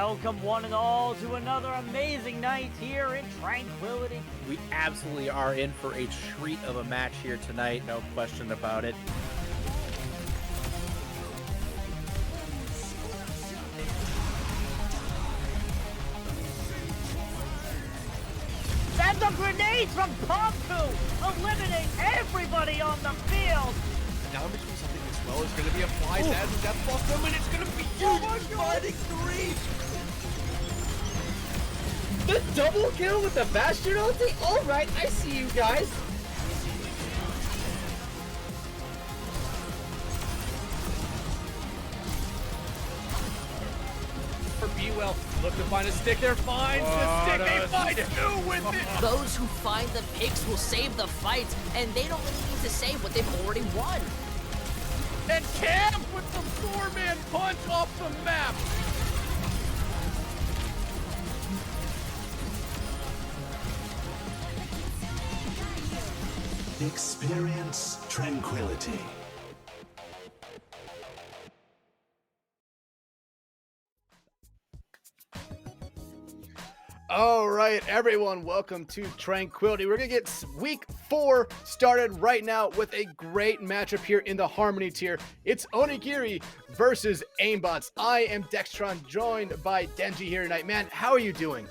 Welcome one and all to another amazing night here in Tranquility. We absolutely are in for a treat of a match here tonight, no question about it. And the grenade from Pompu eliminate everybody on the field. Now I'm between something as well. It's going to be a fly as a death block them, and it's going to be huge. Fighting three. The double kill with the Bastion ulti? Alright, I see you guys. For B-Well, look to find a stick there, finds the stick, they find two with it! Those who find the picks will save the fight, and they don't really need to save what they've already won. And Cam with the four-man punch off the map! Experience tranquility. All right, everyone, welcome to Tranquility. We're going to get week 4 started right now with a great matchup here in the Harmony tier. It's Onigiri versus Aimbots. I am Dextron, joined by Denji here tonight. Man, how are you doing?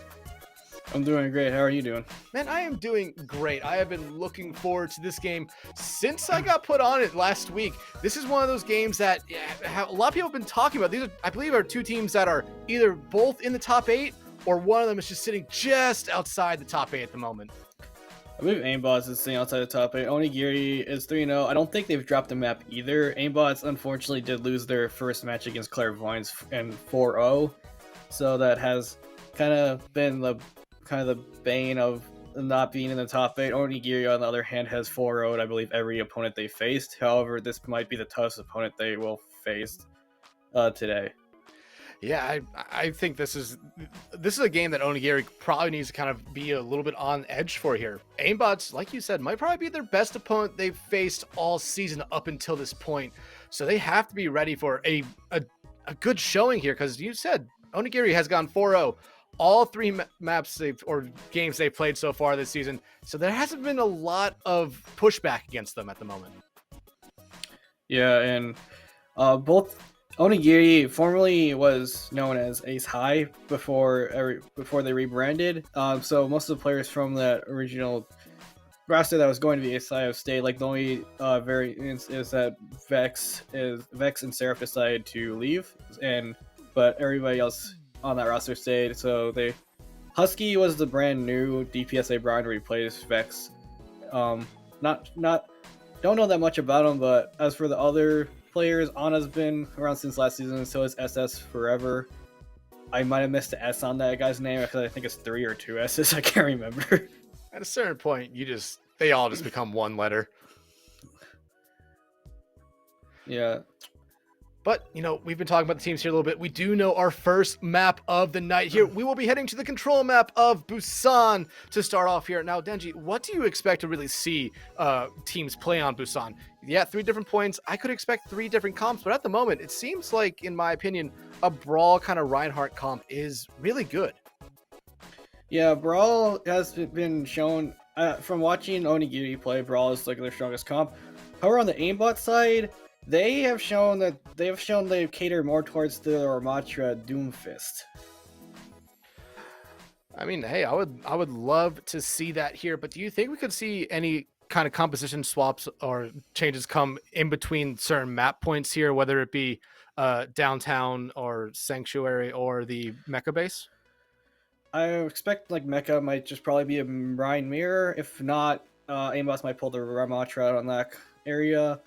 I'm doing great. How are you doing? Man, I am doing great. I have been looking forward to this game since I got put on it last week. This is one of those games that a lot of people have been talking about. These are, I believe, are two teams that are either both in the top 8 or one of them is just sitting just outside the top 8 at the moment. I believe Aimbots is sitting outside the top 8. Onigiri is 3-0. I don't think they've dropped the map either. Aimbots, unfortunately, did lose their first match against Clairvoyance in 4-0. So that has kind of been the bane of not being in the top 8. Onigiri, on the other hand, has 4-0'd, I believe, every opponent they faced. However, this might be the toughest opponent they will face today. Yeah, I think this is a game that Onigiri probably needs to kind of be a little bit on edge for here. Aimbots, like you said, might probably be their best opponent they've faced all season up until this point. So they have to be ready for a good showing here, because you said Onigiri has gone 4-0 all 3 maps or games they've played so far this season. So there hasn't been a lot of pushback against them at the moment. Yeah, and both Onigiri formerly was known as Ace High before they rebranded. So most of the players from that original roster that was going to be Ace High have stayed. Like the only variance is that Vex and Seraph decided to leave, but everybody else on that roster stayed. So Husky was the brand new DPSA Brian to replace Vex. Don't know that much about him, but as for the other players, Anna's been around since last season, so is SS Forever. I might have missed the S on that guy's name because I think it's 3 or 2 S's. I can't remember. At a certain point, they all just become one letter. Yeah. But, we've been talking about the teams here a little bit. We do know our first map of the night here. We will be heading to the control map of Busan to start off here. Now, Denji, what do you expect to really see teams play on Busan? Yeah, 3 different points. I could expect 3 different comps, but at the moment, it seems like, in my opinion, a Brawl kind of Reinhardt comp is really good. Yeah, Brawl has been shown, from watching Onigiri play, Brawl is like their strongest comp. However, on the aimbot side, they have shown they cater more towards the Ramatra Doomfist. I mean, hey, I would love to see that here, but do you think we could see any kind of composition swaps or changes come in between certain map points here, whether it be downtown or Sanctuary or the Mecha base? I expect like Mecha might just probably be a Rhine Mirror. If not, Amos might pull the Ramatra out on that area.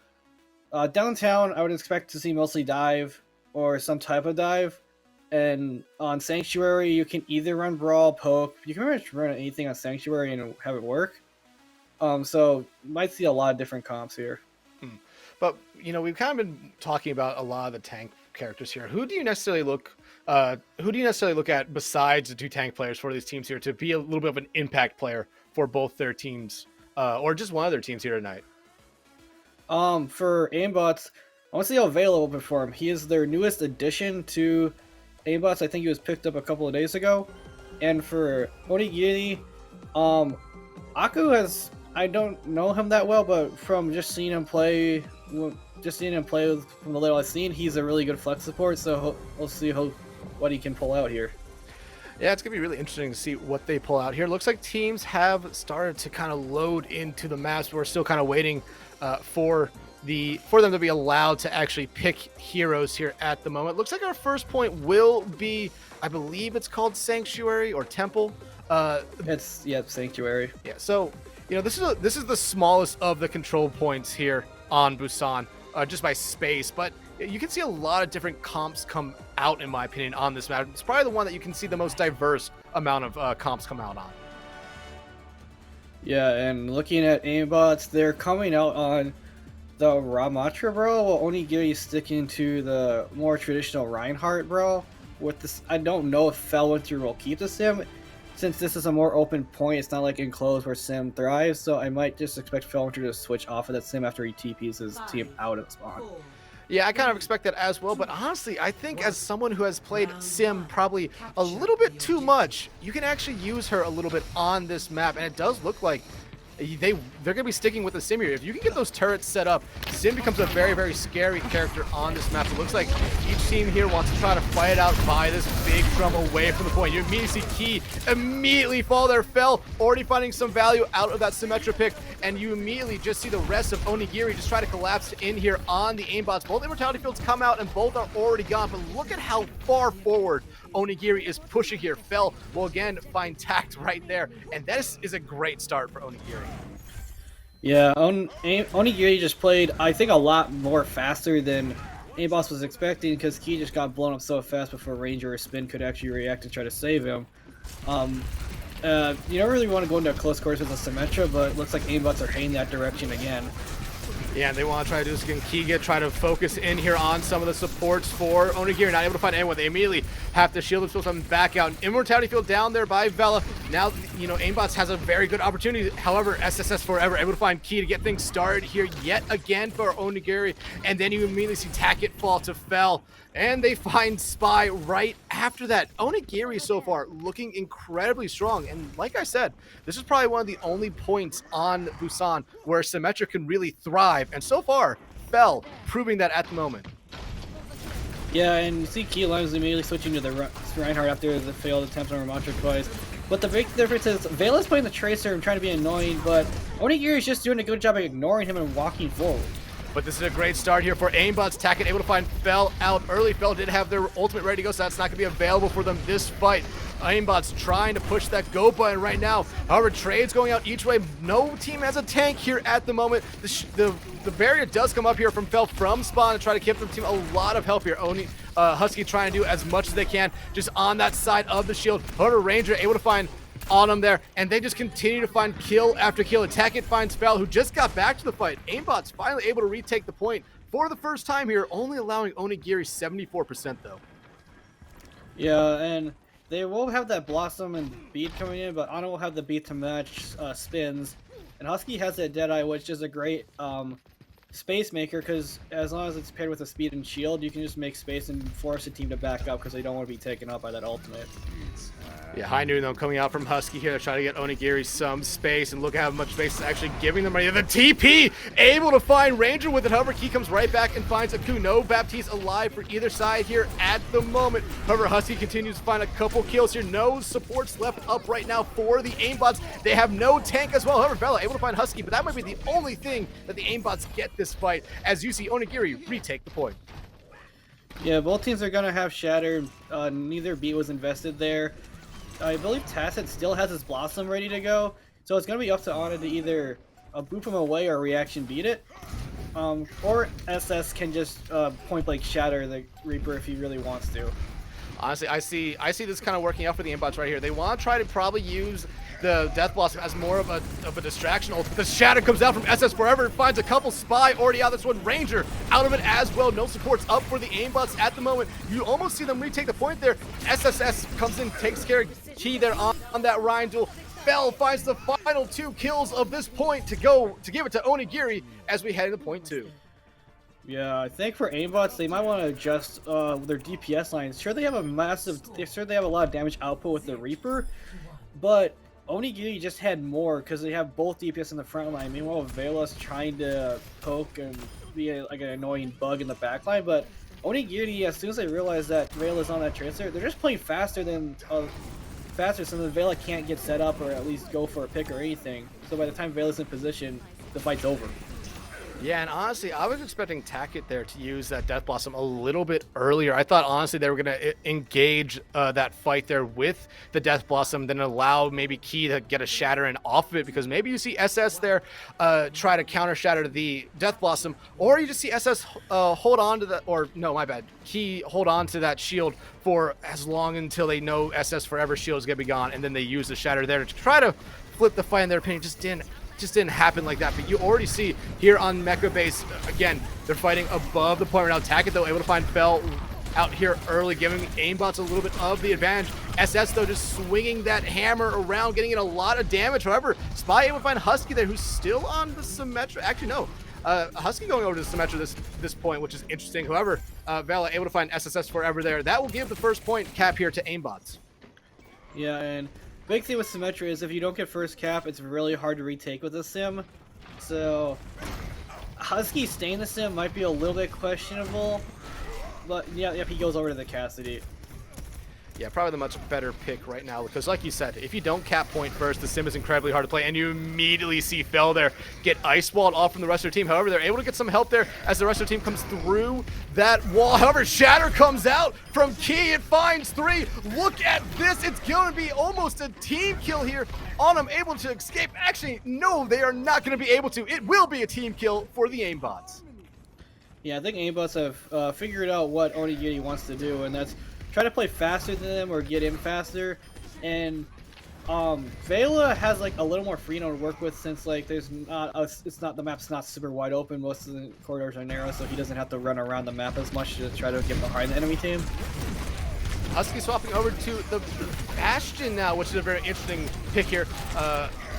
Downtown, I would expect to see mostly dive or some type of dive. And on Sanctuary, you can either run Brawl, Poke. You can pretty much run anything on Sanctuary and have it work. So might see a lot of different comps here. But we've kind of been talking about a lot of the tank characters here. Who do you necessarily look at besides the 2 tank players for these teams here to be a little bit of an impact player for both their teams, or just one of their teams here tonight? For Aimbots, I want to see how Vale will perform. He is their newest addition to Aimbots, I think he was picked up a couple of days ago. And for Onigiri, I don't know him that well, but from just seeing him play, from the little I've seen, he's a really good flex support. So we'll see what he can pull out here. Yeah, it's going to be really interesting to see what they pull out here. Looks like teams have started to kind of load into the maps. We're still kind of waiting for them to be allowed to actually pick heroes here at the moment. Looks like our first point will be, I believe it's called Sanctuary or Temple. It's Sanctuary. Yeah, so this is the smallest of the control points here on Busan, just by space, but you can see a lot of different comps come out, in my opinion, on this map. It's probably the one that you can see the most diverse amount of comps come out on. Yeah, and looking at Aimbots, they're coming out on the Ramatra, bro, while Onigiri is sticking to the more traditional Reinhardt, bro. With this, I don't know if Fellwinter will keep the sim. Since this is a more open point, it's not like enclosed where sim thrives, so I might just expect Fellwinter to switch off of that sim after he TPs his team out of the spawn. Yeah, I kind of expect that as well, but honestly, I think as someone who has played Sim probably a little bit too much, you can actually use her a little bit on this map, and it does look like they're going to be sticking with the Sim here. If you can get those turrets set up, Sim becomes a very, very scary character on this map. It looks like each team here wants to try to fight it out by this big drum away from the point. You immediately see Key immediately fall there, Fell, already finding some value out of that Symmetra pick, and you immediately just see the rest of Onigiri just try to collapse in here on the Aimbots. Both Immortality Fields come out and both are already gone, but look at how far forward Onigiri is pushing here. Fell will again find tact right there, and this is a great start for Onigiri. Yeah, Onigiri just played, I think, a lot more faster than Aimbots was expecting, because Key just got blown up so fast before Ranger or Spin could actually react and try to save him. You don't really want to go into a close quarters with a Symmetra, but it looks like Aimbots are heading that direction again. Yeah, and they want to try to do this again. Kiga try to focus in here on some of the supports for Onigiri. Not able to find anyone. They immediately have to shield themselves and back out. Immortality Field down there by Vela. Now, Aimbots has a very good opportunity. However, SSS Forever able to find Key to get things started here yet again for Onigiri. And then you immediately see Tacket fall to Fell. And they find Spy right after that. Onigiri so far looking incredibly strong. And like I said, this is probably one of the only points on Busan where Symmetra can really thrive. And so far, Fell proving that at the moment. Yeah, and you see Key Limes immediately switching to the Reinhardt after the failed attempt on Ramatra twice. But the big difference is Vela's playing the Tracer and trying to be annoying, but Onigiri is just doing a good job of ignoring him and walking forward. But this is a great start here for Aimbots. Tacket able to find Fell out early. Fell did have their ultimate ready to go, so that's not going to be available for them this fight. Aimbots trying to push that go button right now. However, trades going out each way. No team has a tank here at the moment. The barrier does come up here from Fell from spawn to try to give the team a lot of help here. Husky trying to do as much as they can just on that side of the shield. However, Ranger able to find on him there, and they just continue to find kill after kill. Tacket finds Fell, who just got back to the fight. Aimbots finally able to retake the point for the first time here, only allowing Onigiri 74% though. Yeah, and they will have that Blossom and Beat coming in, but Ana will have the Beat to match Spins. And Husky has that Deadeye, which is a great space maker, because as long as it's paired with a speed and shield, you can just make space and force the team to back up because they don't want to be taken up by that ultimate. Yeah, High Noon though coming out from Husky here to try to get Onigiri some space, and look at how much space is actually giving them right here. The TP able to find Ranger with it. However, Key comes right back and finds Aku. No Baptiste alive for either side here at the moment. However, Husky continues to find a couple kills here. No supports left up right now for the Aimbots. They have no tank as well. However, Bella able to find Husky, but that might be the only thing that the Aimbots get this fight, as you see Onigiri retake the point. Yeah, both teams are going to have Shatter. Neither Beat was invested there. I believe Tacit still has his Blossom ready to go, so it's going to be up to Ana to either boop him away or reaction beat it. Or SS can just point blank shatter the Reaper if he really wants to. Honestly, I see this kind of working out for the Aimbots right here. They want to try to probably use the Death Blossom as more of a distraction. The Shatter comes out from SS Forever and finds a couple Spy already out. This one Ranger out of it as well. No supports up for the Aimbots at the moment. You almost see them retake the point there. SSS comes in, takes care of Key there on that Ryan duel. Fell finds the final 2 kills of this point to give it to Onigiri as we head into point 2. Yeah, I think for Aimbots, they might want to adjust their DPS lines. Sure, they have a lot of damage output with the Reaper, but Onigiri just had more because they have both DPS in the front line. Meanwhile, Vela's trying to poke and be like an annoying bug in the back line, but Onigiri, as soon as they realize that Vela's on that tracer, they're just playing faster so the Vela can't get set up or at least go for a pick or anything. So by the time Vela's in position, the fight's over. Yeah, and honestly, I was expecting Tackett there to use that Death Blossom a little bit earlier. I thought, honestly, they were going to engage that fight there with the Death Blossom, then allow maybe Key to get a Shatter and off of it, because maybe you see SS there try to counter Shatter the Death Blossom, or you just see SS hold on to the, or no, my bad, Key hold on to that shield for as long until they know SS Forever shield is going to be gone, and then they use the Shatter there to try to flip the fight. In their opinion, just didn't happen like that. But you already see here on Mecha Base, again, they're fighting above the point right now. Tackett, though, able to find Fell out here early, giving Aimbots a little bit of the advantage. SS, though, just swinging that hammer around, getting in a lot of damage. However, Spy able to find Husky there, who's still on the Symmetra. Actually, no. Husky going over to the Symmetra this point, which is interesting. However, Vela able to find SSS Forever there. That will give the first point cap here to Aimbots. Yeah, and big thing with Symmetra is if you don't get first cap, it's really hard to retake with a sim. So Husky staying the sim might be a little bit questionable, but yeah, if he goes over to the Cassidy. Yeah, probably the much better pick right now, because like you said, if you don't cap point first, the sim is incredibly hard to play, and you immediately see Fell there get ice walled off from the rest of their team. However, they're able to get some help there as the rest of their team comes through that wall. However, Shatter comes out from Key. It finds 3. Look at this. It's going to be almost a team kill here on them, able to escape. Actually, no, they are not going to be able to. It will be a team kill for the Aimbots. Yeah, I think Aimbots have figured out what Onigiri wants to do, and that's try to play faster than them or get in faster. And Vela has like a little more freedom to work with, since like there's not the map's not super wide open. Most of the corridors are narrow, so he doesn't have to run around the map as much to try to get behind the enemy team. Husky swapping over to the Bastion now, which is a very interesting pick here.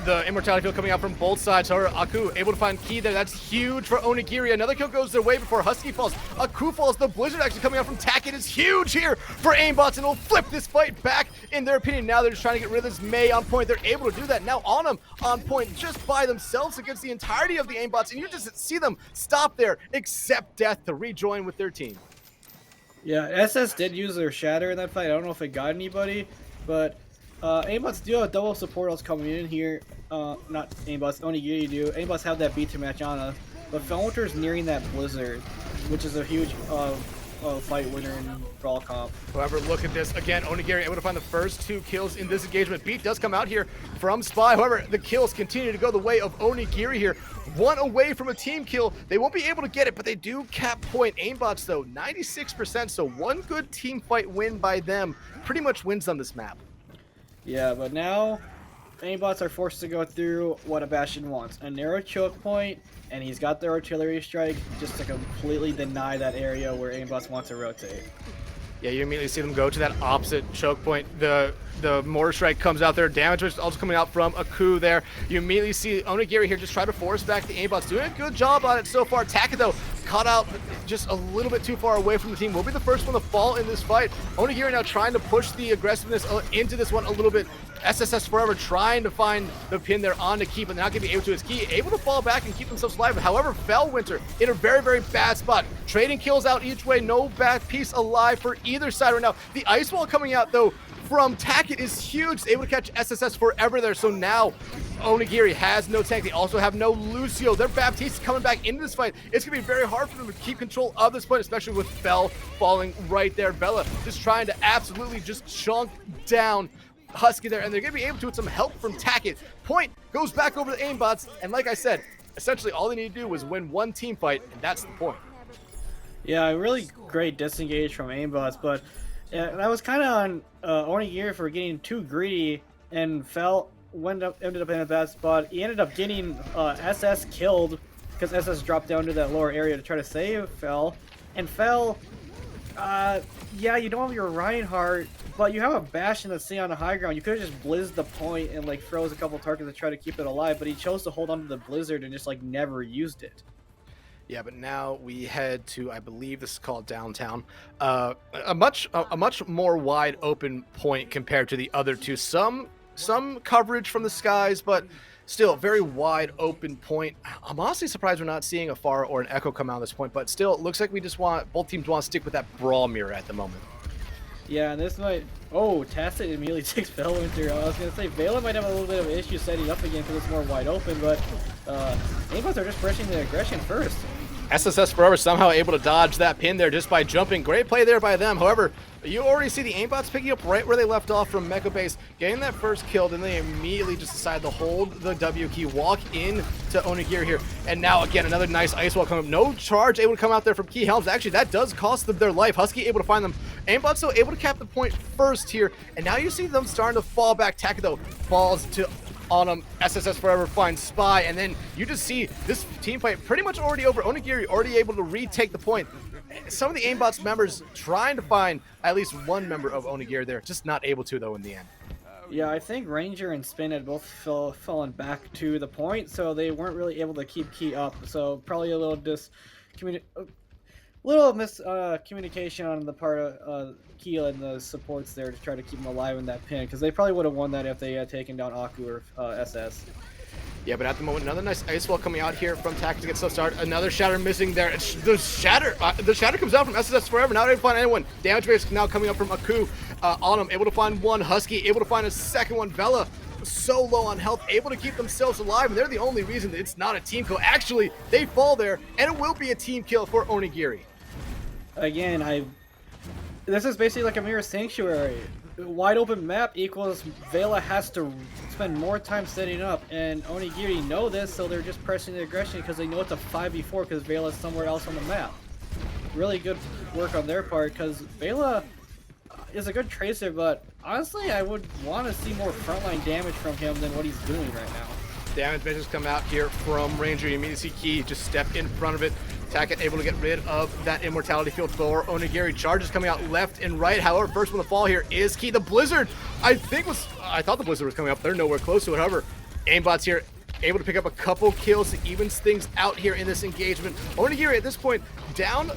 The Immortality field coming out from both sides. However, Aku able to find Key there. That's huge for Onigiri. Another kill goes their way before Husky falls. Aku falls. The Blizzard actually coming out from Tackett is huge here for Aimbots, and will flip this fight back in their opinion. Now they're just trying to get rid of this Mei on point. They're able to do that. Now on them on point just by themselves against the entirety of the Aimbots, and you just see them stop there, accept death to rejoin with their team. Yeah, SS did use their Shatter in that fight. I don't know if it got anybody, but Aimbots do have double supportals coming in here. Not Aimbots, Onigiri do. Aimbots have that B2 match on us, but Felwinter's nearing that Blizzard, which is a huge fight winner in Brawl Comp. However, look at this. Again, Onigiri able to find the first 2 kills in this engagement. Beat does come out here from Spy. However, the kills continue to go the way of Onigiri here. 1 away from a team kill. They won't be able to get it, but they do cap point. Aimbots, though, 96%, so 1 good team fight win by them pretty much wins on this map. Yeah, but now Aimbots are forced to go through what a Bastion wants. A narrow choke point, and he's got their artillery strike just to completely deny that area where Aimbots want to rotate. Yeah, you immediately see them go to that opposite choke point. The mortar strike comes out there. Damage is also coming out from Aku there. You immediately see Onigiri here just try to force back the Aimbots. Doing a good job on it so far. Tackett, though, caught out just a little bit too far away from the team. Will be the first one to fall in this fight. Onigiri now trying to push the aggressiveness into this one a little bit. SSS Forever trying to find the pin there on to keep, and not going to be able to. His Key able to fall back and keep themselves alive. However, Felwinter in a very, very bad spot. Trading kills out each way. No back piece alive for either side right now. The ice wall coming out, though, from Tackett is huge. Able to catch SSS Forever there. So now Onigiri has no tank. They also have no Lucio. Their Baptiste coming back into this fight. It's going to be very hard for them to keep control of this fight, especially with Fell falling right there. Bella just trying to absolutely just chunk down Husky there, and they're going to be able to with some help from Tackett. Point goes back over the Aimbots, and like I said, essentially all they need to do was win 1 team fight, and that's the point. Yeah, really great disengage from Aimbots, but that was kind of on Onigiri for getting too greedy, and ended up in a bad spot. He ended up getting SS killed because SS dropped down to that lower area to try to save Fell, and Fell, yeah, you don't have your Reinhardt, but you have a Bastion that's sitting on the high ground. You could have just blizzed the point and like froze a couple targets to try to keep it alive, but he chose to hold on to the Blizzard and just like never used it. Yeah, but now we head to, I believe this is called downtown, a much more wide open point compared to the other two. Some coverage from the skies, but still very wide open point. I'm honestly surprised we're not seeing a Pharah or an Echo come out at this point, but still it looks like we just want both teams want to stick with that brawl mirror at the moment. Yeah, and this might... Oh, Tacit immediately takes Velawinter. I was going to say, Vela might have a little bit of an issue setting up again because it's more wide open, but Aimbots are just pushing the aggression first. SSS Forever somehow able to dodge that pin there just by jumping. Great play there by them. However, you already see the Aimbots picking up right where they left off from Mecha Base, getting that first kill, then they immediately just decide to hold the W key, walk in to Onigiri here, and now again another nice ice wall coming up. No charge able to come out there from Key Helms. Actually, that does cost them their life. Husky able to find them. Aimbots though able to cap the point first here, and now you see them starting to fall back. Taka though falls to on him. SSS Forever finds Spy, and then you just see this team fight pretty much already over. Onigiri already able to retake the point. Some of the Aimbots members trying to find at least one member of Onigiri there, just not able to though in the end. Yeah, I think Ranger and Spin had both fallen back to the point, so they weren't really able to keep Key up. So probably a little miscommunication on the part of Key and the supports there to try to keep him alive in that pin, because they probably would have won that if they had taken down Aku or SS. Yeah, but at the moment, another nice ice wall coming out here from Tack to get stuff started. Another Shatter missing there. The Shatter comes out from SSS Forever. Not able to find anyone. Damage base now coming up from Aku on him. Able to find one. Husky able to find a second one. Vela so low on health, able to keep themselves alive, and they're the only reason that it's not a team kill. Actually, they fall there, and it will be a team kill for Onigiri. Again, this is basically like a mirror sanctuary. Wide open map equals Vela has to spend more time setting up, and Onigiri know this, so they're just pressing the aggression because they know it's a 5v4 because Vela's somewhere else on the map. Really good work on their part, because Vela is a good tracer, but honestly I would want to see more frontline damage from him than what he's doing right now. Damage measures come out here from Ranger. You immediately see Key just step in front of it. Tackett able to get rid of that immortality field for Onigiri. Charges coming out left and right. However, first one to fall here is Key. The Blizzard, I thought the Blizzard was coming up. They're nowhere close to it. However, Aimbots here able to pick up a couple kills to evens things out here in this engagement. Onigiri at this point down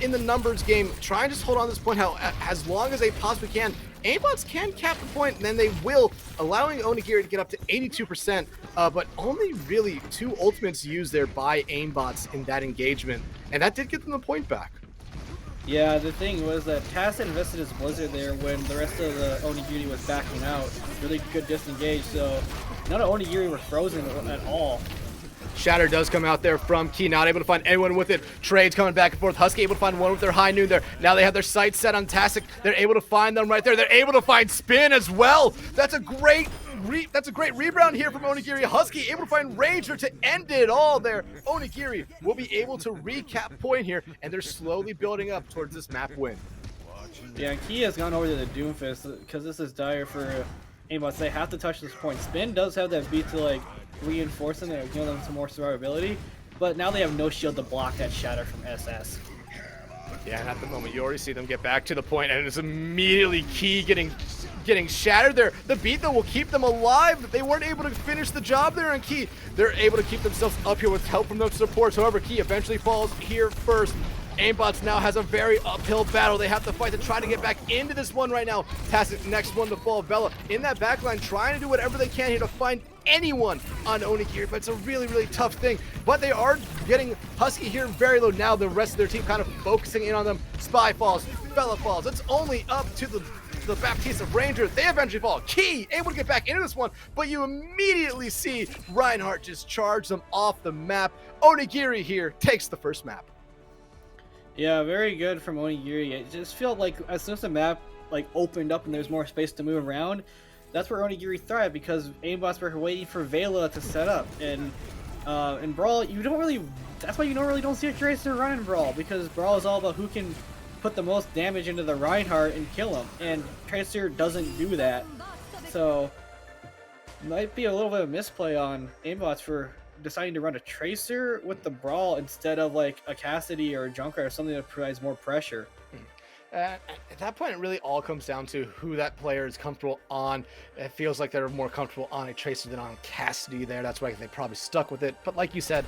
in the numbers game, trying to just hold on to this point as long as they possibly can. Aimbots can cap the point, and then they will, allowing Onigiri to get up to 82%, but only really 2 ultimates used there by Aimbots in that engagement, and that did get them the point back. Yeah, the thing was that Tacit invested his Blizzard there when the rest of the Onigiri was backing out. Really good disengage, so none of Onigiri were frozen at all. Shatter does come out there from Key, not able to find anyone with it. Trades coming back and forth. Husky able to find one with their high noon there. Now they have their sights set on Tacit. They're able to find them right there. They're able to find Spin as well. That's a great rebound here from Onigiri. Husky able to find Ranger to end it all there. Onigiri will be able to recap point here, and they're slowly building up towards this map win. Yeah, and Key has gone over to the Doomfist because this is dire for Aimbots. They have to touch this point. Spin does have that beat to like reinforce them and give them some more survivability, but now they have no shield to block that Shatter from SS. Yeah, and at the moment you already see them get back to the point, and it's immediately Key getting shattered there. The beat though will keep them alive. They weren't able to finish the job there, and Key, they're able to keep themselves up here with help from those supports. However, Key eventually falls here first. Aimbots now has a very uphill battle. They have to fight to try to get back into this one right now. Tacit, next one to fall. Vela in that backline trying to do whatever they can here to find anyone on Onigiri, but it's a really, really tough thing. But they are getting Husky here very low now. The rest of their team kind of focusing in on them. Spy falls, Vela falls. It's only up to the Baptiste of Ranger. They eventually fall. Key able to get back into this one, but you immediately see Reinhardt just charge them off the map. Onigiri here takes the first map. Yeah, very good from Onigiri. It just felt like as soon as the map like opened up and there's more space to move around, that's where Onigiri thrived, because Aimbots were waiting for Vela to set up. And in Brawl, that's why you don't see a Tracer run in Brawl, because Brawl is all about who can put the most damage into the Reinhardt and kill him, and Tracer doesn't do that. So might be a little bit of misplay on Aimbots for deciding to run a Tracer with the Brawl instead of like a Cassidy or a Junker or something that provides more pressure. At that point, it really all comes down to who that player is comfortable on. It feels like they're more comfortable on a Tracer than on Cassidy there. That's why they probably stuck with it. But like you said,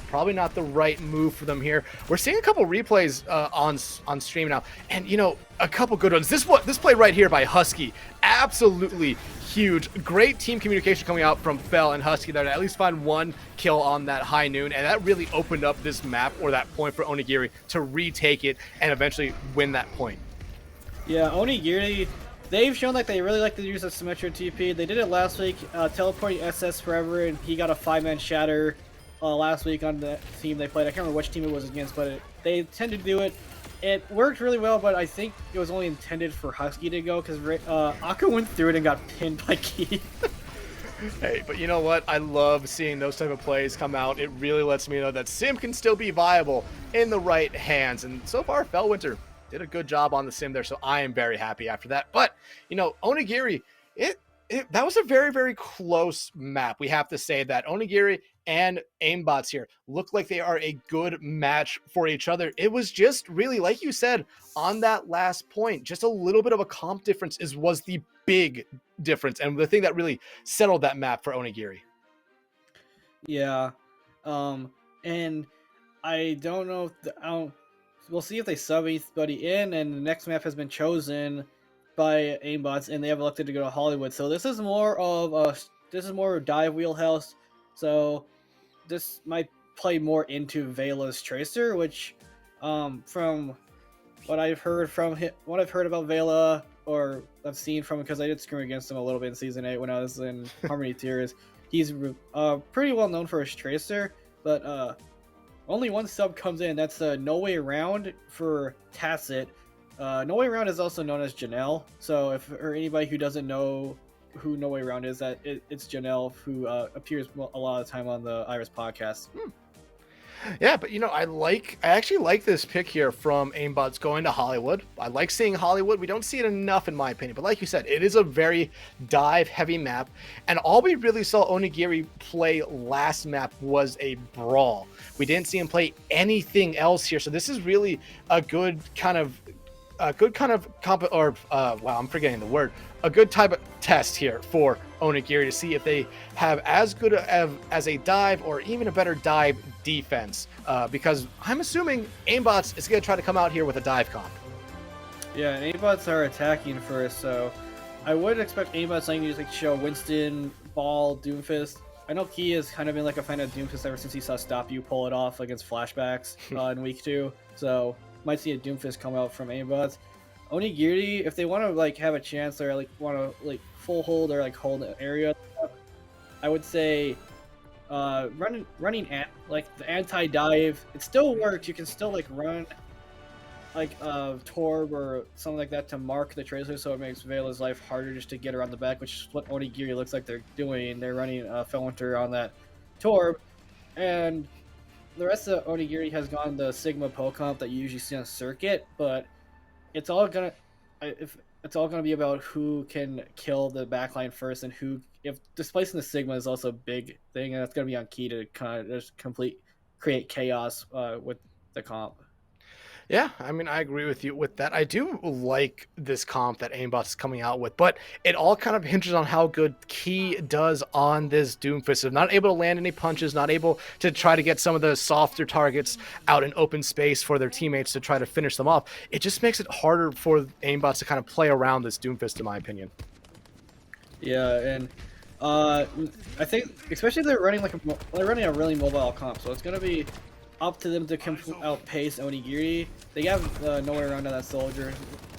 Probably not the right move for them here. We're seeing a couple replays on stream now, and you know, a couple good ones. This play right here by Husky, absolutely huge. Great team communication coming out from Fel and Husky there to at least find one kill on that high noon, and that really opened up this map or that point for Onigiri to retake it and eventually win that point. Yeah, Onigiri, they've shown that they really like to use a Symmetra TP. They did it last week, teleporting SS forever, and he got a 5-man shatter last week on the team they played. I can't remember which team it was against, but they tend to do it. It worked really well, but I think it was only intended for Husky to go because Aku went through it and got pinned by Key. Hey, but you know what? I love seeing those type of plays come out. It really lets me know that Sim can still be viable in the right hands. And so far, Fellwinter did a good job on the Sim there, so I am very happy after that. But, you know, Onigiri, that was a very, very close map. We have to say that Onigiri and Aimbots here look like they are a good match for each other. It was just really, like you said, on that last point, just a little bit of a comp difference was the big difference and the thing that really settled that map for Onigiri. Yeah, and I don't know if we'll see if they sub anybody in, and the next map has been chosen by Aimbots, and they have elected to go to Hollywood. So this is more of dive wheelhouse. So this might play more into Vela's Tracer, which, from what I've heard about Vela, or I've seen from him because I did scrim against him a little bit in Season 8 when I was in Harmony Tiers, he's pretty well known for his Tracer, but only one sub comes in. That's No Way Around for Tacit. No Way Around is also known as Janelle. So or anybody who doesn't know who No Way Around is, it's Janelle, who appears a lot of the time on the Iris podcast. Yeah, but you know, I actually like this pick here from Aimbots going to Hollywood. I like seeing Hollywood. We don't see it enough in my opinion, but like you said, it is a very dive heavy map, and all we really saw Onigiri play last map was a brawl. We didn't see him play anything else here, so this is really a good kind of a good type of test here for Onigiri to see if they have as good as a dive or even a better dive defense, because I'm assuming Aimbots is going to try to come out here with a dive comp. Yeah, Aimbots are attacking first, so I would expect Aimbots to use like show Winston, Ball, Doomfist. I know Key has kind of been like a fan of Doomfist ever since he saw Stop You pull it off against flashbacks in week 2, so might see a Doomfist come out from Aimbots. Onigiri, if they want to like have a chance or like want to like full hold or like hold an area, I would say running at like the anti-dive. It still works. You can still like run like Torb or something like that to mark the Tracer, so it makes Vela's life harder just to get around the back, which is what Onigiri looks like they're doing. They're running Fellwinter on that Torb, and the rest of Onigiri has gone the Sigma Poe comp that you usually see on circuit, but it's all gonna be about who can kill the backline first, and if displacing the Sigma is also a big thing, and that's gonna be on Key to kind of just create chaos with the comp. Yeah, I mean, I agree with you with that. I do like this comp that Aimbots is coming out with, but it all kind of hinges on how good Key does on this Doomfist. If not able to land any punches, not able to try to get some of the softer targets out in open space for their teammates to try to finish them off, it just makes it harder for Aimbots to kind of play around this Doomfist, in my opinion. Yeah, and I think especially if they're running a really mobile comp, so it's gonna be up to them to outpace Onigiri. They have No Way Around on that soldier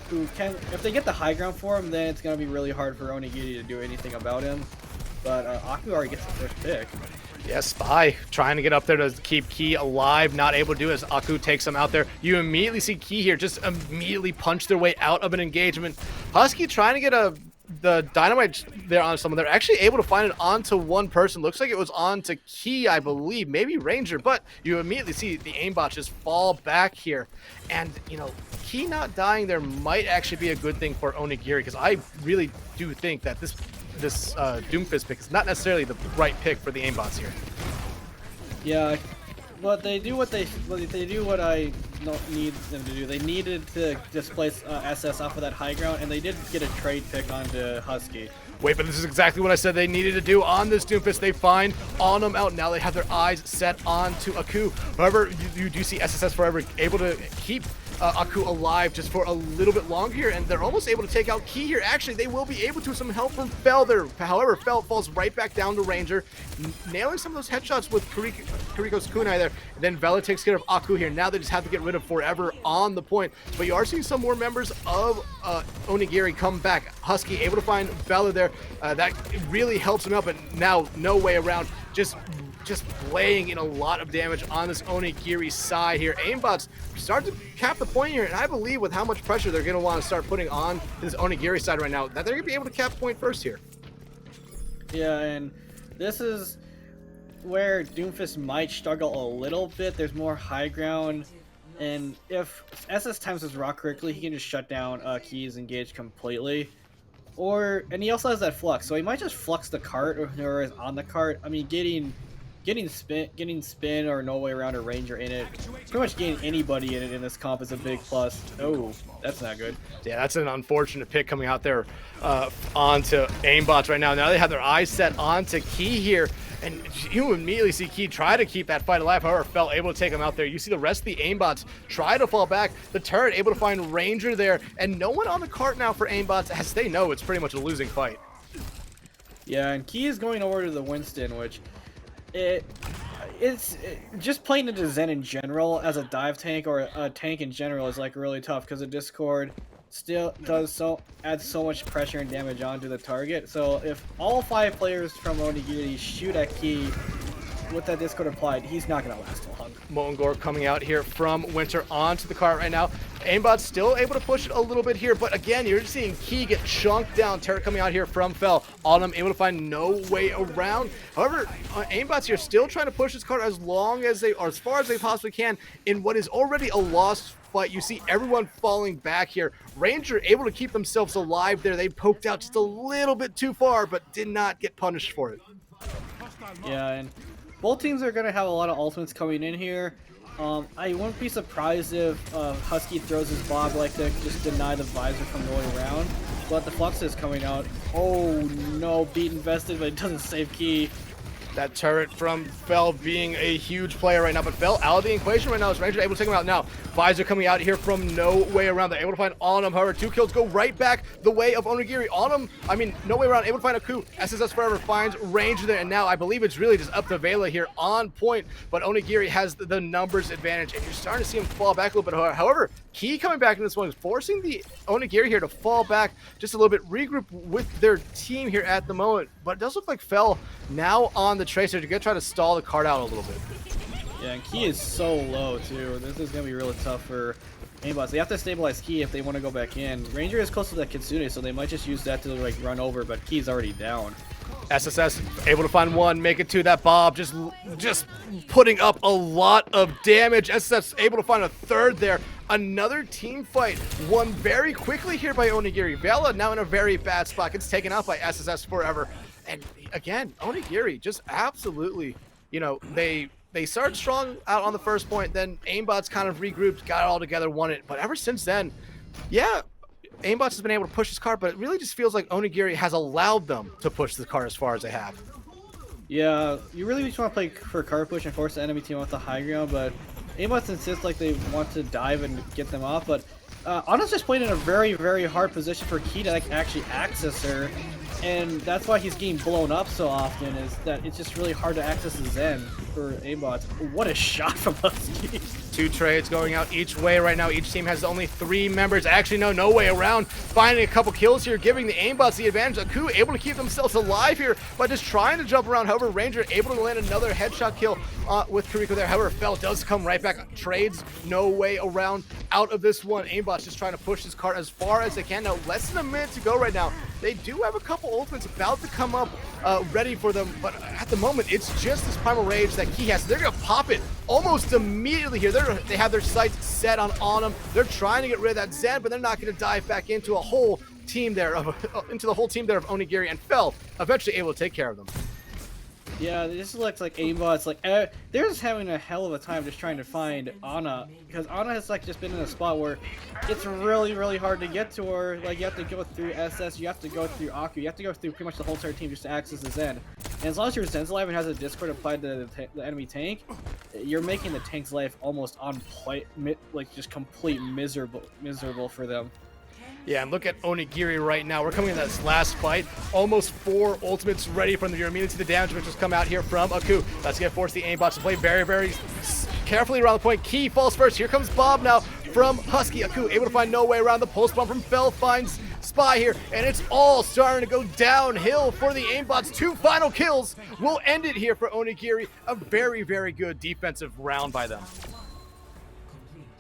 who can, if they get the high ground for him, then it's going to be really hard for Onigiri to do anything about him. But Aku already gets the first pick. Yeah, Spy trying to get up there to keep Key alive, not able to do it as Aku takes him out there. You immediately see Key here just immediately punch their way out of an engagement. Husky trying to get the dynamite there on someone. They're actually able to find it onto one person. Looks like it was onto Key, I believe, maybe Ranger, but you immediately see the aimbot just fall back here. And, you know, Key not dying there might actually be a good thing for Onigiri, because I really do think that this Doomfist pick is not necessarily the right pick for the aimbots here. Yeah, but they do what I need them to do. They needed to displace SS off of that high ground, and they did get a trade pick onto Husky. Wait, but this is exactly what I said they needed to do on this Doomfist. They find Onum out. Now they have their eyes set onto Aku. However, you do see SSS Forever able to keep Aku alive just for a little bit longer here, and they're almost able to take out Key here. Actually, they will be able to with some help from Fel there. However, Fel falls right back down to Ranger, nailing some of those headshots with Kuriko's kunai there. And then Vela takes care of Aku here. Now they just have to get rid of Forever on the point. But you are seeing some more members of Onigiri come back. Husky able to find Vela there. That really helps him out, but now no way around. Just laying in a lot of damage on this Onigiri side here. Aimbots start to cap the point here, and I believe with how much pressure they're going to want to start putting on this Onigiri side right now, that they're going to be able to cap point first here. Yeah, and this is where Doomfist might struggle a little bit. There's more high ground, and if SS times his rock correctly, he can just shut down Key's engage completely. And he also has that flux, so he might just flux the cart or whoever is on the cart. I mean, getting spin or no way around a Ranger in it, pretty much getting anybody in it in this comp is a big plus. Oh, that's not good. Yeah, that's an unfortunate pick coming out there onto Aimbots right now. Now they have their eyes set onto Key here, and you immediately see Key try to keep that fight alive. However, Fel able to take him out there. You see the rest of the Aimbots try to fall back. The turret able to find Ranger there, and no one on the cart now for Aimbots, as they know it's pretty much a losing fight. Yeah, and Key is going over to the Winston, which it's just playing into Zen in general as a dive tank or a tank in general is like really tough because the Discord still adds so much pressure and damage onto the target. So if all 5 players from Onigiri shoot at Key with that Discord applied, he's not gonna last long. Molten Gore coming out here from Winter onto the cart right now. Aimbot's still able to push it a little bit here, but again, you're just seeing Key get chunked down. Turret coming out here from Fel. Autumn able to find no way around. However, Aimbots here still trying to push this cart as far as they possibly can in what is already a lost fight. You see everyone falling back here. Ranger able to keep themselves alive there. They poked out just a little bit too far, but did not get punished for it. Yeah, and both teams are going to have a lot of ultimates coming in here. I wouldn't be surprised if Husky throws his Bob like to just deny the visor from going around. But the Flux is coming out. Oh no, beat invested, but it doesn't save Key. That turret from Fel being a huge player right now, but Fel out of the equation right now. Is Ranger able to take him out now? Visor coming out here from no way around. They're able to find Onum. However, 2 kills go right back the way of Onigiri. Onum, no way around, able to find Aku. SSS Forever finds Ranger there, and now I believe it's really just up to Vela here on point, but Onigiri has the numbers advantage, and you're starting to see him fall back a little bit. However, Key coming back in this one is forcing the Onigiri here to fall back just a little bit, regroup with their team here at the moment, but it does look like Fel now on the Tracer to try to stall the card out a little bit. Yeah, and Key is so low too. This is gonna be really tough for Aimbots. They have to stabilize Key if they want to go back in. Ranger is close to the Kitsune, so they might just use that to like run over, but Key's already down. SSS able to find 1, make it 2. That Bob just putting up a lot of damage. SSS able to find a 3rd there. Another team fight won very quickly here by Onigiri. Vela now in a very bad spot, gets taken out by SSS Forever. And again, Onigiri just absolutely, they started strong out on the first point, then Aimbots kind of regrouped, got it all together, won it. But ever since then, yeah, Aimbots has been able to push this card, but it really just feels like Onigiri has allowed them to push the card as far as they have. Yeah, you really just want to play for card push and force the enemy team off the high ground, but Aimbots insist like they want to dive and get them off, but Anna's just played in a very, very hard position for Key to actually access her, and that's why he's getting blown up so often, is that it's just really hard to access the Zen for Aimbots. What a shot from Husky. 2 trades going out each way right now. Each team has only 3 members. Actually, no way around. Finding a couple kills here, giving the Aimbots the advantage. Aku able to keep themselves alive here by just trying to jump around. However, Ranger able to land another headshot kill with Kuriko there. However, Fel does come right back. Trades, no way around out of this one. Aimbots just trying to push this cart as far as they can. Now, less than a minute to go right now. They do have a couple ultimates about to come up ready for them, but at the moment, it's just this Primal Rage that Key has. So they're going to pop it almost immediately here. They have their sights set on them. They're trying to get rid of that Zen, but they're not going to dive back into the whole team there of Onigiri, and Fel eventually able to take care of them. Yeah, this looks like Aimbots. Like they're just having a hell of a time just trying to find Ana, because Ana has like just been in a spot where it's really hard to get to her. Like you have to go through SS, you have to go through Aku, you have to go through pretty much the whole entire team just to access the Zen. And as long as your Zen's alive and has a Discord applied to the enemy tank, you're making the tank's life almost on point, like just complete miserable for them. Yeah, and look at Onigiri right now. We're coming in this last fight. Almost 4 ultimates ready from the You're immediately see the damage which has come out here from Aku. That's going to force the Aimbots to play very carefully around the point. Key falls first. Here comes Bob now from Husky. Aku able to find no way around. The pulse bomb from Fell finds Spy here, and it's all starting to go downhill for the Aimbots. 2 final kills will end it here for Onigiri. A very good defensive round by them.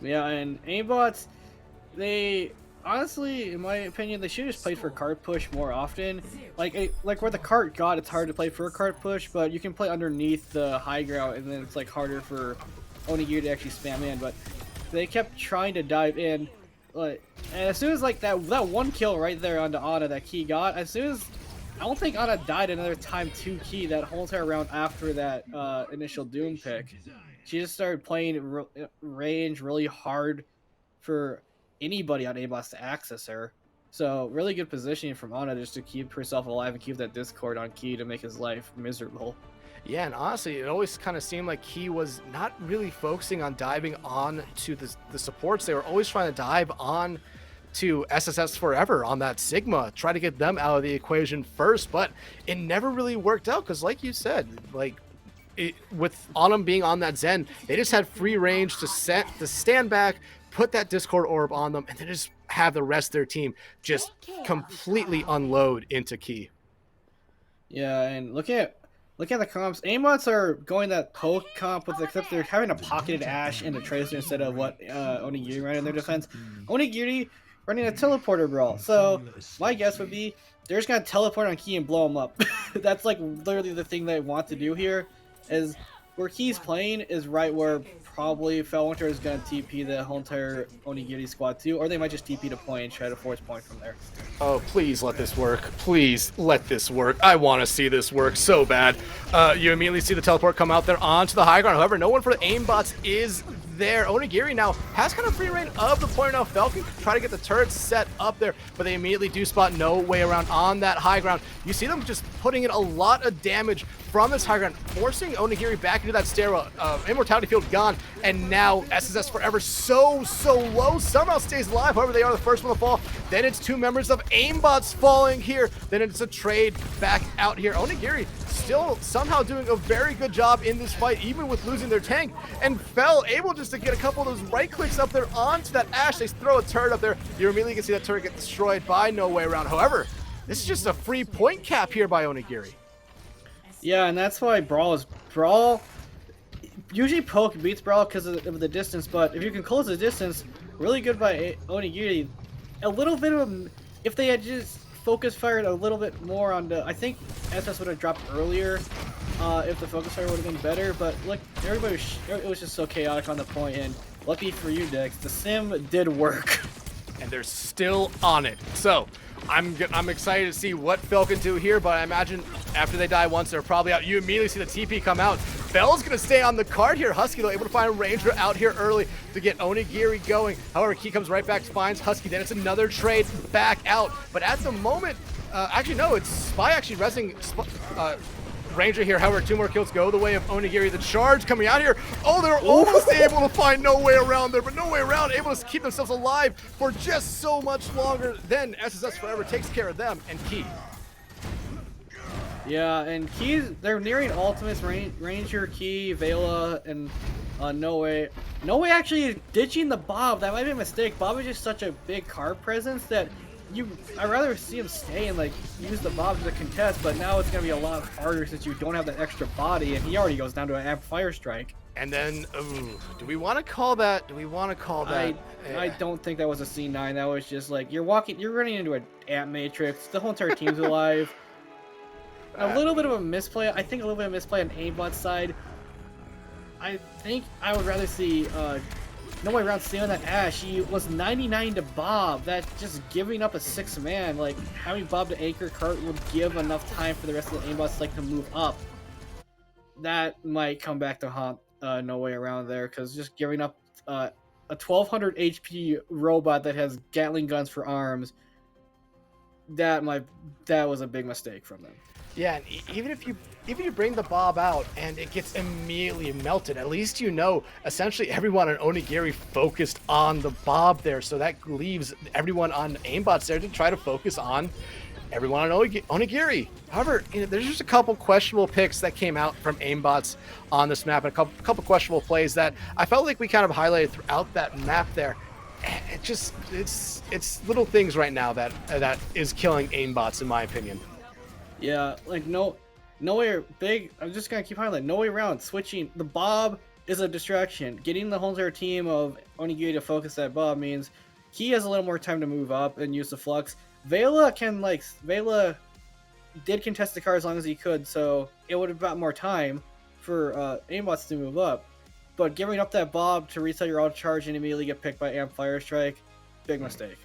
Yeah, and Aimbots, they... honestly, in my opinion, they should just play for cart push more often. Like where the cart got, it's hard to play for a cart push, but you can play underneath the high ground, and then it's like harder for Onigiri to actually spam in. But they kept trying to dive in, and as soon as like that one kill right there onto Ana that Key got, as soon as I don't think Ana died another time to Key that whole entire round after that initial Doom pick. She just started playing range really hard for anybody on Aimbots to access her. So really good positioning from Ana just to keep herself alive and keep that Discord on Key to make his life miserable. Yeah, and honestly, it always kind of seemed like he was not really focusing on diving on to the supports. They were always trying to dive on to SSS Forever on that Sigma, try to get them out of the equation first, but it never really worked out because, like you said, with Autumn being on that Zen, they just had free range to stand back, put that Discord orb on them, and then just have the rest of their team just completely unload into Key. Yeah, and look at the comps. Aimbots are going that poke comp with, except they're having a pocketed Ash and a Tracer instead of what Onigiri ran in their defense. Onigiri running a teleporter brawl. So my guess would be they're just gonna teleport on Key and blow him up. That's like literally the thing they want to do here. Is where Key's playing is right where probably Fellwinter is going to TP the whole entire Onigiri squad too, or they might just TP to point and try to force point from there. Oh, please let this work. Please let this work. I want to see this work so bad. You immediately see the teleport come out there onto the high ground. However, no one for the Aimbots is there. Onigiri now has kind of free reign of the point now. Falcon can try to get the turrets set up there, but they immediately do spot no way around on that high ground. You see them just putting in a lot of damage from this high ground, forcing Onigiri back into that stairwell. Immortality field gone, and now SSS Forever so low. Somehow stays alive, however they are the first one to fall. Then it's 2 members of Aimbots falling here. Then it's a trade back out here. Onigiri still somehow doing a very good job in this fight, even with losing their tank, and Fell able just to get a couple of those right clicks up there onto that Ash. They throw a turret up there. You immediately can see that turret get destroyed by No Way Around. However, this is just a free point cap here by Onigiri. Yeah, and that's why Brawl usually poke beats Brawl because of the distance, but if you can close the distance, really good by Onigiri. A little bit of, if they had just focus fired a little bit more on the, I think SS would have dropped earlier if the focus fire would have been better, but look, it was just so chaotic on the point, and lucky for you, Dex, the sim did work. And they're still on it. So I'm excited to see what Fel can do here, but I imagine after they die once, they're probably out. You immediately see the TP come out. Fel's going to stay on the card here. Husky, though, able to find a Ranger out here early to get Onigiri going. However, Key comes right back, finds Husky. Then it's another trade back out. But at the moment, actually, no, it's Spy actually resting Ranger here. However, 2 more kills go the way of Onigiri. The charge coming out here. Oh, they're almost able to find No Way Around there, but No Way Around able to keep themselves alive for just so much longer. Then SSS Forever takes care of them and Key. Yeah, and they're nearing ultimates. Ranger, Key, Vela, and No Way. No Way actually ditching the Bob. That might be a mistake. Bob is just such a big card presence that I'd rather see him stay and like use the Bob to contest, but now it's gonna be a lot harder since you don't have that extra body, and he already goes down to an amp fire strike. And then, do we want to call that? I don't think that was a C9. That was just like you're running into an amp matrix. The whole entire team's alive. A little bit of a misplay. I think a little bit of misplay on Aimbot's side. I think I would rather see No Way Around stay on that Ash. He was 99 to Bob. That just giving up a 6-man, like having Bob to anchor cart would give enough time for the rest of the Aimbots like to move up. that might come back to haunt No Way Around there, because just giving up a 1200 HP robot that has Gatling guns for arms, that was a big mistake from them. Yeah, and even if you bring the Bob out and it gets immediately melted, at least you know essentially everyone on Onigiri focused on the Bob there, so that leaves everyone on Aimbots there to try to focus on everyone on Onigiri. However, there's just a couple questionable picks that came out from Aimbots on this map, and a couple questionable plays that I felt like we kind of highlighted throughout that map there. It's little things right now that is killing Aimbots, in my opinion. Yeah, like no way big. I'm just gonna keep highlighting. No Way Around. Switching the Bob is a distraction. Getting the whole entire team of Onigiri to focus that Bob means he has a little more time to move up and use the flux. Vela did contest the car as long as he could, so it would have got more time for Aimbots to move up. But giving up that Bob to reset your auto charge and immediately get picked by Amp Fire Strike, big mistake.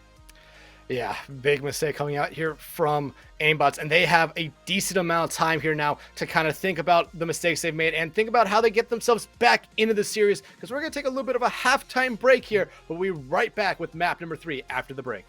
Yeah, big mistake coming out here from Aimbots, and they have a decent amount of time here now to kind of think about the mistakes they've made and think about how they get themselves back into the series, because we're going to take a little bit of a halftime break here, but we'll be right back with map number 3 after the break.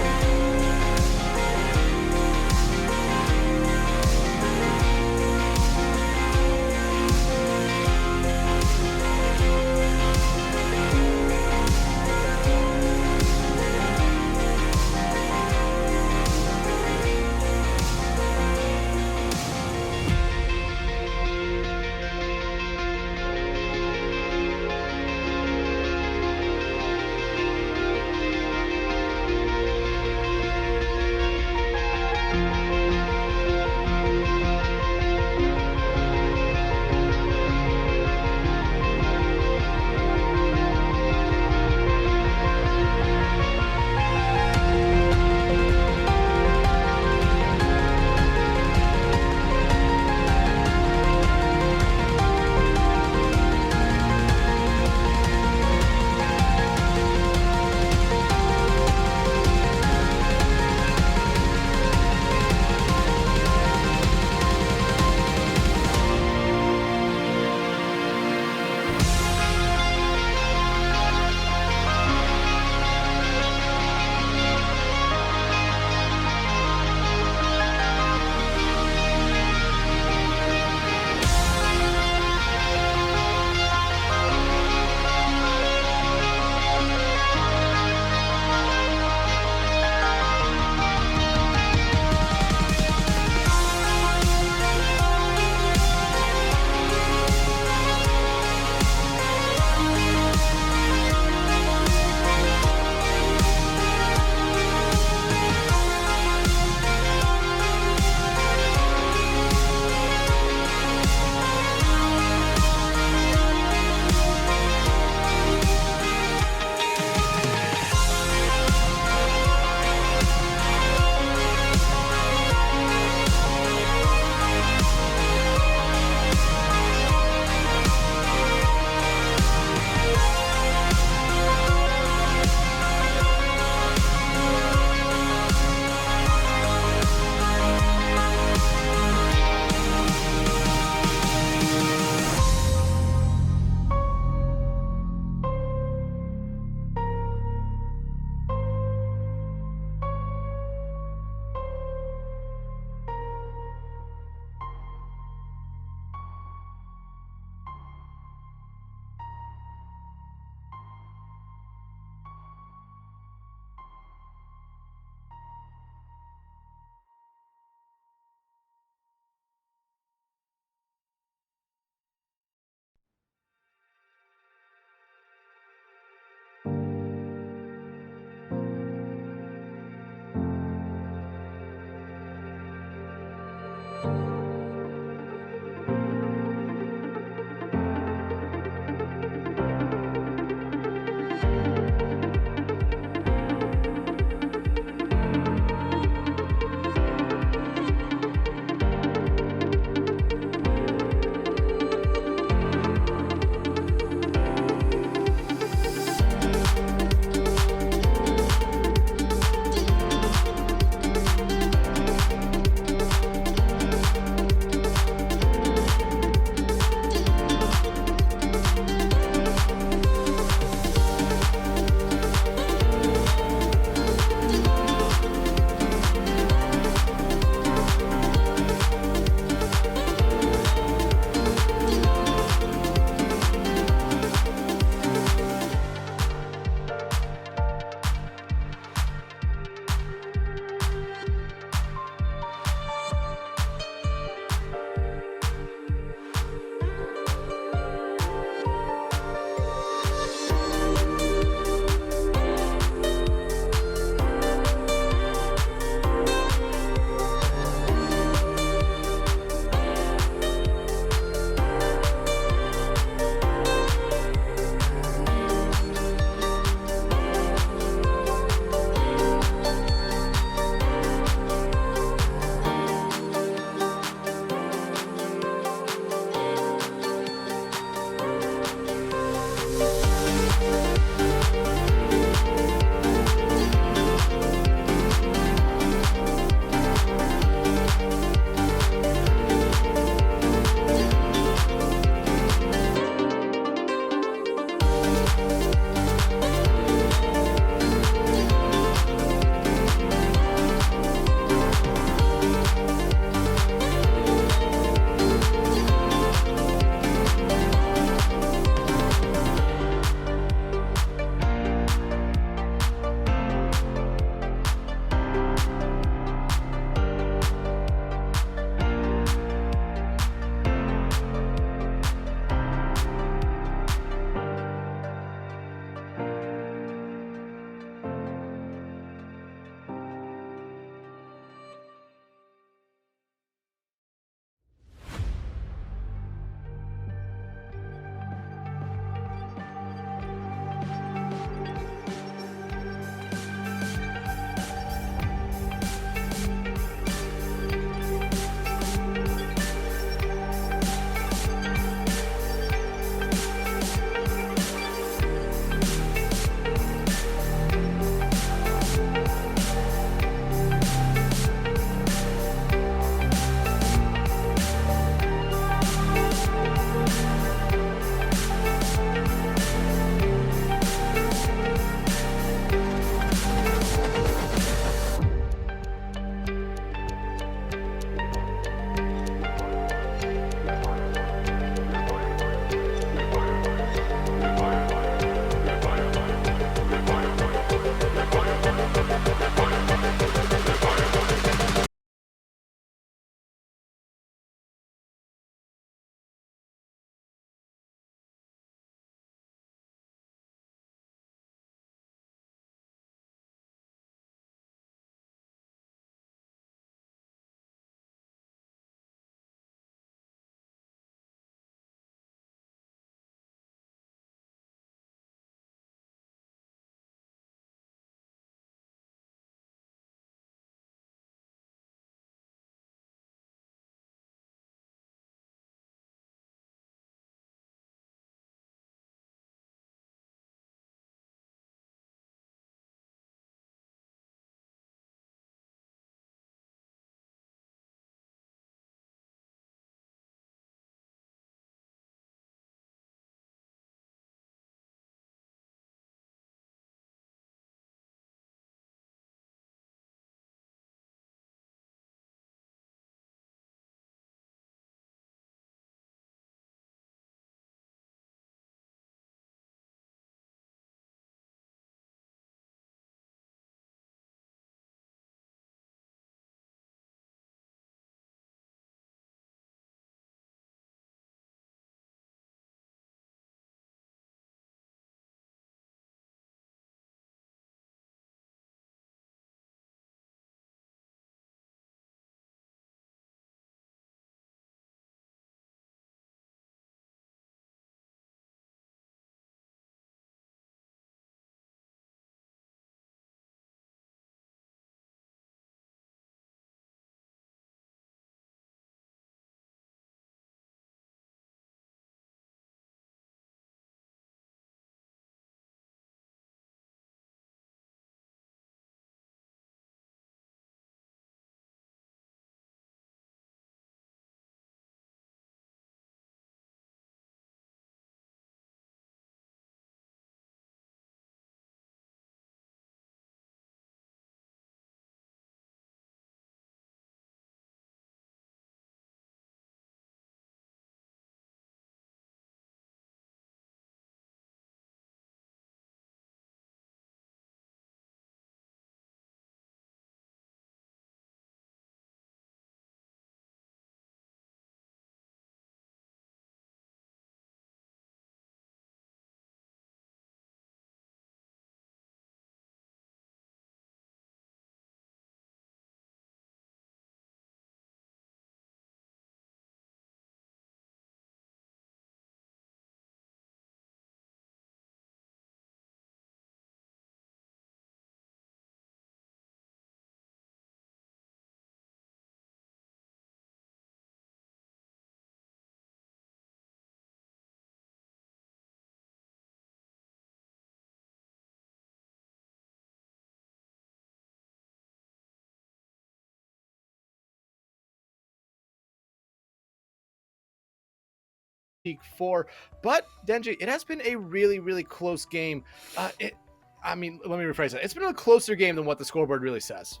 League 4. But Denji, it has been a really, really close game. Let me rephrase that. It's been a closer game than what the scoreboard really says.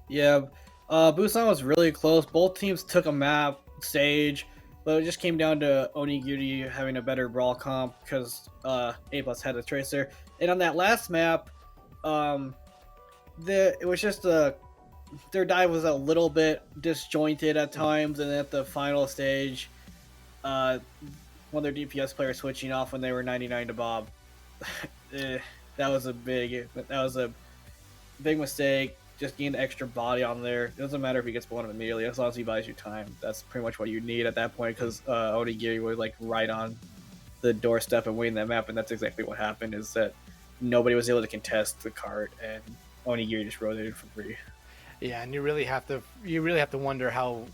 Yeah, Busan was really close. Both teams took a map stage, but it just came down to Onigiri having a better brawl comp because Aimbots had a tracer. And on that last map, it was just their dive was a little bit disjointed at times, and at the final stage, one of their DPS players switching off when they were 99 to Bob. That was a big mistake. Just getting the extra body on there. It doesn't matter if he gets blown up immediately, as long as he buys you time. That's pretty much what you need at that point, because Onigiri was like right on the doorstep and winning that map, and that's exactly what happened. Is that nobody was able to contest the cart, and Onigiri just rotated for free. Yeah, and you really have to wonder how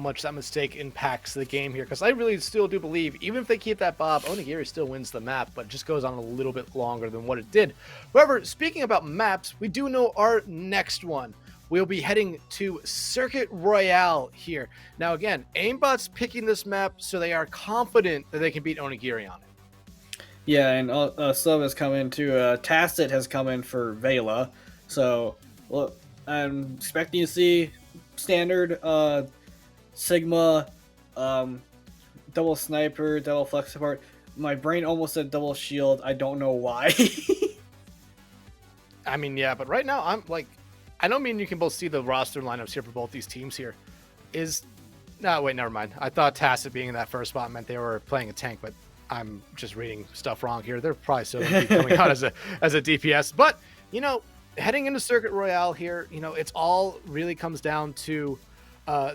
much that mistake impacts the game here, because I really still do believe even if they keep that Bob, Onigiri still wins the map, but it just goes on a little bit longer than what it did. However, speaking about maps, we do know our next one. We'll be heading to Circuit Royale here. Now again, Aimbots picking this map, so they are confident that they can beat Onigiri on it. Yeah, and sub has come in too. Tacit has come in for Vela, so look. I'm expecting to see standard Sigma, double sniper, double flex support. My brain almost said double shield. I don't know why. I mean, yeah, but right now I'm like, I don't mean you can both see the roster lineups here for both these teams here. Wait, never mind. I thought Tacit being in that first spot meant they were playing a tank, but I'm just reading stuff wrong here. They're probably still going to be coming out as a DPS, but you know. Heading into Circuit Royale here, you know, it's all really comes down to the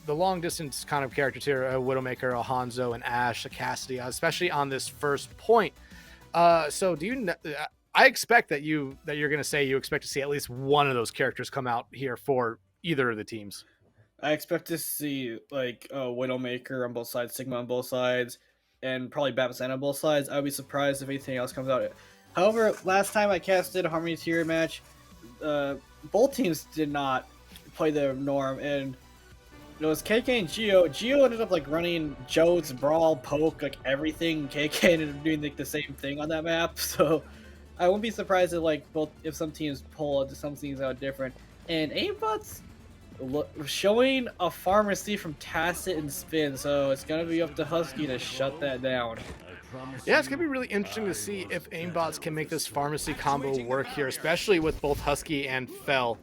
long distance kind of characters here, a Widowmaker, a Hanzo, and Ashe, a Cassidy, especially on this first point. So I expect that you're going to say you expect to see at least one of those characters come out here for either of the teams. I expect to see like Widowmaker on both sides, Sigma on both sides, and probably Babasana on both sides. I would be surprised if anything else comes out. However, last time I casted a Harmony tier match, both teams did not play the norm, and it was KK and Geo. Geo ended up like running Joe's Brawl, Poke, like everything. KK ended up doing like the same thing on that map, so I wouldn't be surprised if some teams pull some things out different. And Aimbots showing a pharmacy from Tacit and Spin, so it's gonna be up to Husky to shut that down. Yeah, it's going to be really interesting to see if Aimbots can make this pharmacy combo work here, especially with both Husky and Fell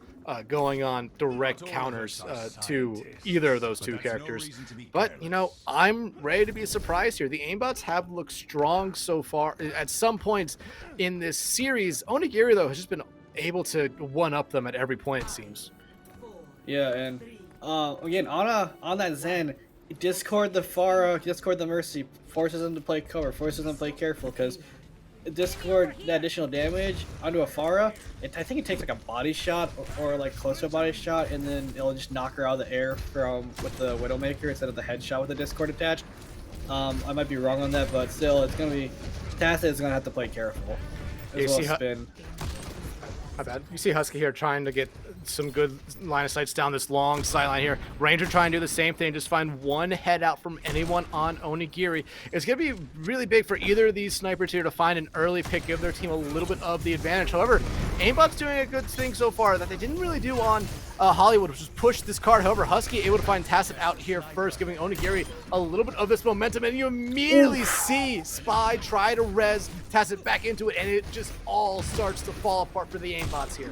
going on direct counters to either of those two characters. But, you know, I'm ready to be surprised here. The Aimbots have looked strong so far at some points in this series. Onigiri, though, has just been able to one-up them at every point, it seems. Yeah, and again, on that Zen, Discord the Pharah, Discord the Mercy, forces them to play cover, forces them to play careful, because Discord, the additional damage onto a Pharah, I think it takes like a body shot or like close to a body shot, and then it'll just knock her out of the air with the Widowmaker instead of the headshot with the Discord attached. I might be wrong on that, but still, it's gonna be Tacit is gonna have to play careful. Spin. My bad. You see Husky here trying to get some good line of sights down this long sideline here. Ranger trying to do the same thing, just find one head out from anyone on Onigiri. It's going to be really big for either of these snipers here to find an early pick, give their team a little bit of the advantage. However, Aimbot's doing a good thing so far that they didn't really do on Hollywood, which is push this card. However, Husky able to find Tacit out here first, giving Onigiri a little bit of this momentum, and you immediately see Spy try to res Tacit back into it, and it just all starts to fall apart for the Aimbots here.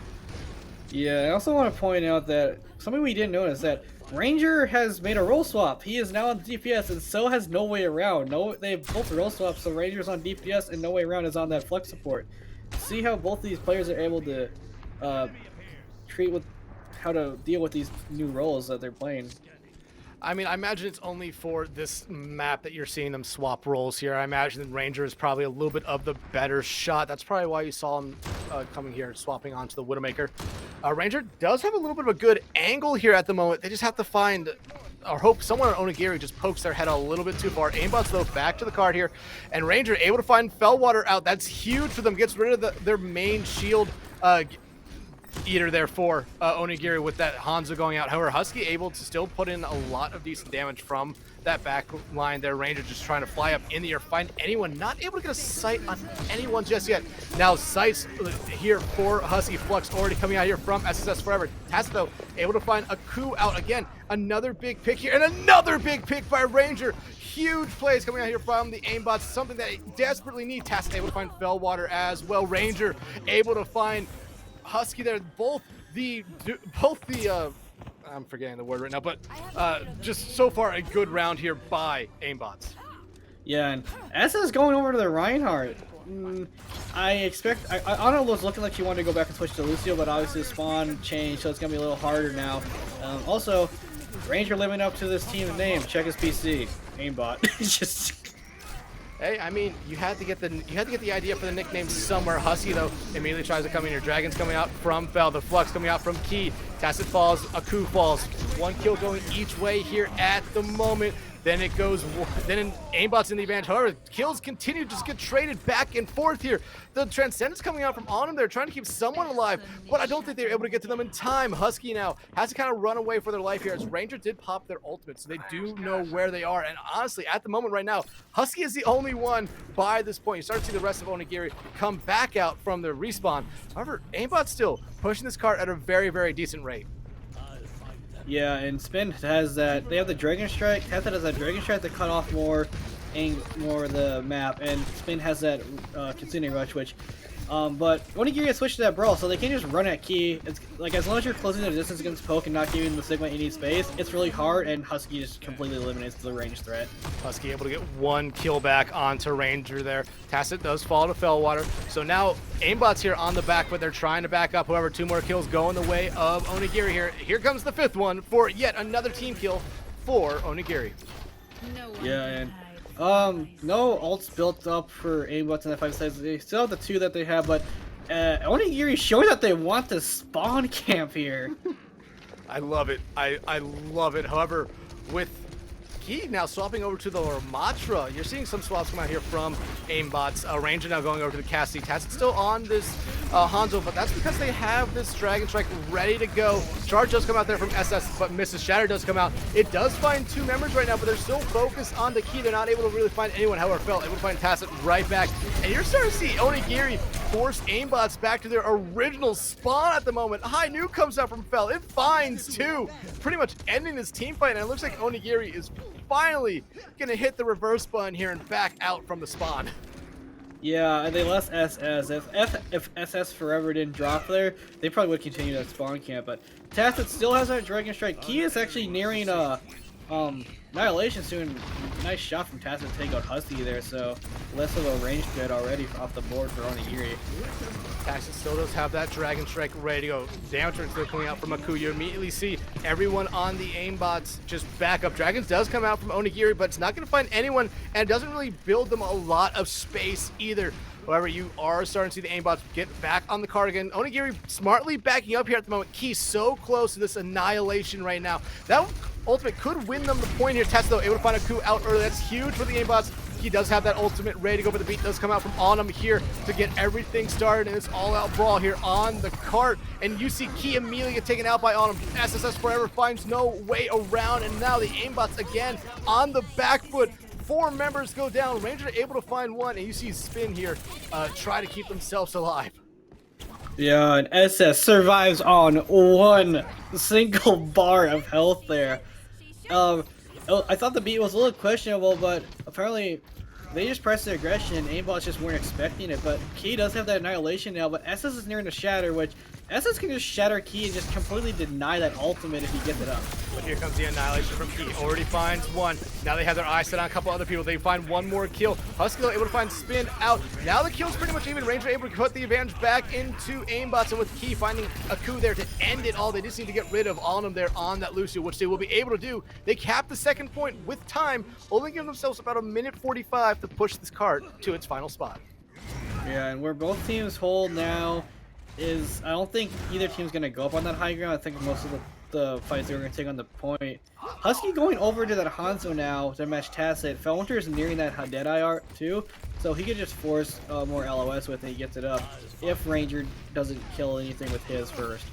Yeah, I also want to point out that something we didn't notice, that Ranger has made a role swap. He is now on DPS, and so has No Way Around. They both role swapped, so Ranger's on DPS and No Way Around is on that flex support. See how both these players are able to how to deal with these new roles that they're playing. I mean, I imagine it's only for this map that you're seeing them swap roles here. I imagine that Ranger is probably a little bit of the better shot. That's probably why you saw him coming here, swapping onto the Widowmaker. Ranger does have a little bit of a good angle here at the moment. They just have to find or hope someone on Onigiri just pokes their head a little bit too far. Aimbots, though, back to the card here. And Ranger able to find Fellwater out. That's huge for them. Gets rid of their main shield. eater there for Onigiri with that Hanzo going out. However, Husky able to still put in a lot of decent damage from that back line there. Ranger just trying to fly up in the air, find anyone, not able to get a sight on anyone just yet. Now sights here for Husky. Flux already coming out here from SSS Forever. Tacit though able to find a coup out again. Another big pick here and another big pick by Ranger. Huge plays coming out here from the Aimbots, something that they desperately need. Tacit able to find Fellwater as well. Ranger able to find Husky there. Both the I'm forgetting the word right now, but just so far a good round here by Aimbots. Yeah, and SS is going over to the Reinhardt. I don't know, was looking like she wanted to go back and switch to Lucio, but obviously the spawn changed, so it's gonna be a little harder now. Also, Ranger living up to this team's name. Check his PC. Aimbot. Just. Hey, I mean, you had to get the idea for the nickname somewhere. Husky though immediately tries to come in here. Dragon's coming out from Fell, the Flux coming out from Key. Tacit falls, Aku falls. One kill going each way here at the moment. Then it goes, then Aimbot's in the advantage. However, kills continue to just get traded back and forth here. The Transcendence coming out from on him. They're trying to keep someone alive, but I don't think they're able to get to them in time. Husky now has to kind of run away for their life here as Ranger did pop their ultimate, so they do know where they are. And honestly, at the moment right now, Husky is the only one by this point. You start to see the rest of Onigiri come back out from their respawn. However, Aimbot's still pushing this cart at a very, very decent rate. Yeah, and Spin has that. They have the Dragon Strike. Tacit has that Dragon Strike to cut off more of the map, and Spin has that Kitsune Rush, which. But Onigiri has switched to that Brawl, so they can't just run at Key. It's like as long as you're closing the distance against Poke and not giving the Sigma any space, it's really hard, and Husky just completely eliminates the range threat. Husky able to get one kill back onto Ranger there. Tacit does fall to Fellwater. So now Aimbot's here on the back, but they're trying to back up. However, 2 more kills go in the way of Onigiri here. Here comes the 5th one for yet another team kill for Onigiri. Yeah, and no ults built up for Aimbots in that 5 sides. They still have the 2 that they have, but Onigiri showing that they want to spawn camp here. I love it. I love it. However, with Key now swapping over to the Ramatra, you're seeing some swaps come out here from Aimbots. Ranger now going over to the Cassie. Tacit's still on this Hanzo, but that's because they have this Dragon Strike ready to go. Charge does come out there from SS, but misses. Shatter does come out. It does find 2 members right now, but they're still focused on the Key. They're not able to really find anyone. However, Fell able to find Tacit right back. And you're starting to see Onigiri force Aimbots back to their original spawn at the moment. High New comes out from Fell. It finds 2, pretty much ending this team fight. And it looks like Onigiri is finally gonna hit the reverse button here and back out from the spawn. Yeah, and they lost SS. If SS Forever didn't drop there, they probably would continue that spawn camp. But Tacit still has that Dragon Strike. Key is actually nearing Annihilation soon. Nice shot from Tacit to take out Husky there, so less of a range bid already off the board for Onigiri. Tacit still does have that Dragon Strike ready to go. Damage turn still coming out from Aku. You immediately see everyone on the Aimbots just back up. Dragons does come out from Onigiri, but it's not going to find anyone, and it doesn't really build them a lot of space either. However, you are starting to see the Aimbots get back on the card again. Onigiri smartly backing up here at the moment. Key so close to this Annihilation right now. That ultimate could win them the point here. Tacit though able to find a coup out early. That's huge for the Aimbots. He does have that ultimate ready to go, but the beat does come out from on him here to get everything started in this all-out brawl here on the cart. And you see Key immediately get taken out by on him. SSS Forever finds no way around, and now the Aimbots again on the back foot. 4 members go down. Ranger able to find 1, and you see Spin here try to keep themselves alive. Yeah, and SS survives on 1 single bar of health there. I thought the beat was a little questionable, but apparently they just pressed the aggression and Aimbots just weren't expecting it. But Key does have that Annihilation now, but SS is nearing the Shatter, which SS can just shatter Key and just completely deny that ultimate if he gets it up. But here comes the Annihilation from Key. Already finds 1. Now they have their eyes set on a couple other people. They find 1 more kill. Husky able to find Spin out. Now the kill's pretty much even. Ranger able to put the advantage back into Aimbots, and with Key finding a coup there to end it all. They just need to get rid of all of them there on that Lucio, which they will be able to do. They cap the 2nd point with time, only giving themselves about 1:45 to push this cart to its final spot. Yeah, and where both teams hold now is, I don't think either team's going to go up on that high ground. I think most of the the fights they were going to take on the point. Husky going over to that Hanzo now to match Tacit. Felwinter is nearing that Deadeye art too, so he could just force more LOS with it. He gets it up if Ranger doesn't kill anything with his first.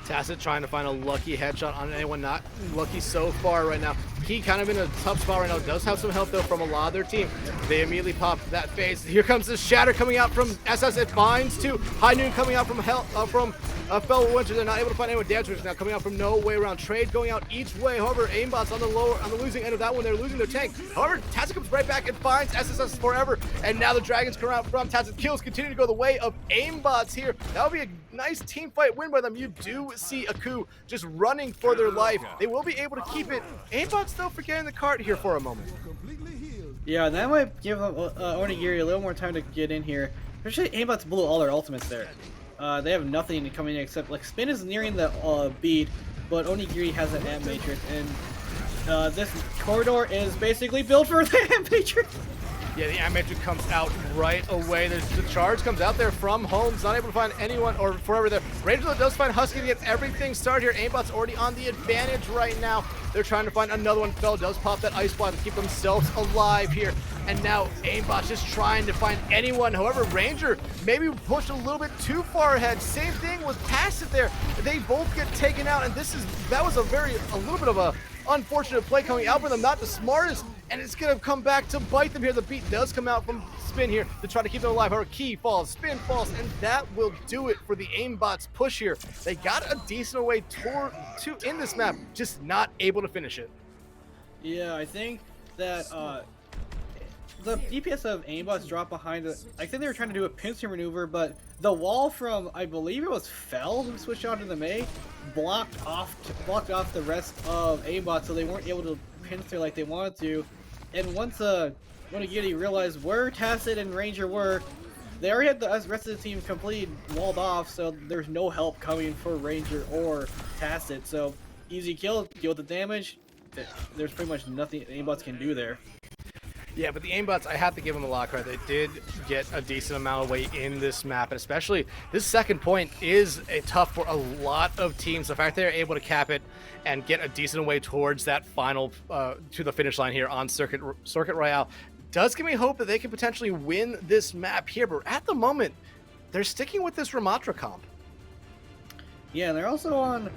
Tacit trying to find a lucky headshot on anyone, not lucky so far right now. He kind of in a tough spot right now, does have some help though from a lot of their team. They immediately pop that phase. Here comes the shatter coming out from SS, it binds to High Noon coming out from Felwinter. They're not able to find anyone damage, which is now coming out from no way around. Trade going out each way. However, Aimbots on the losing end of that one, they're losing their tank. However, Tacit comes right back and finds SSS forever, and now the Dragons come out from Tacit. Kills continue to go the way of Aimbots here. That would be a nice team fight win by them. You do see Aku just running for their life. They will be able to keep it. Aimbots though forgetting the cart here for a moment. Yeah, that might give Onigiri a little more time to get in here. Especially Aimbots blew all their ultimates there. They have nothing coming in except like Spin is nearing the beat, but Onigiri has an Amp Matrix, and this corridor is basically built for the Amp Matrix. Yeah, the Amp Matrix comes out right away. There's the charge comes out there from Holmes, not able to find anyone or forever there. Ranger does find Husky to get everything started here. Aimbot's already on the advantage right now. They're trying to find another one. Fell does pop that ice block to keep themselves alive here. And now Aimbot's just trying to find anyone. However, Ranger maybe pushed a little bit too far ahead. Same thing was past it there. They both get taken out, and that was a little bit of a unfortunate play coming out for them. Not the smartest, and it's gonna come back to bite them here. The beat does come out from Spin here to try to keep them alive. However, Key falls, Spin falls, and that will do it for the Aimbots push here. They got a decent way in this map, just not able to finish it. Yeah, I think that the DPS of Aimbots dropped behind it. I think they were trying to do a pincer maneuver, but the wall from, I believe it was Fell who switched on to the Mei, blocked off the rest of Aimbots, so they weren't able to pincer like they wanted to. And once Onigiri realized where Tacit and Ranger were, they already had the rest of the team completely walled off, so there's no help coming for Ranger or Tacit. So easy kill, deal with the damage. There's pretty much nothing Aimbots can do there. Yeah, but the Aimbots, I have to give them a lot of credit. They did get a decent amount of weight in this map, and especially this second point is tough for a lot of teams. The fact they're able to cap it and get a decent way towards that final, to the finish line here on Circuit Royale does give me hope that they can potentially win this map here, but at the moment, they're sticking with this Ramatra comp. Yeah, and they're also on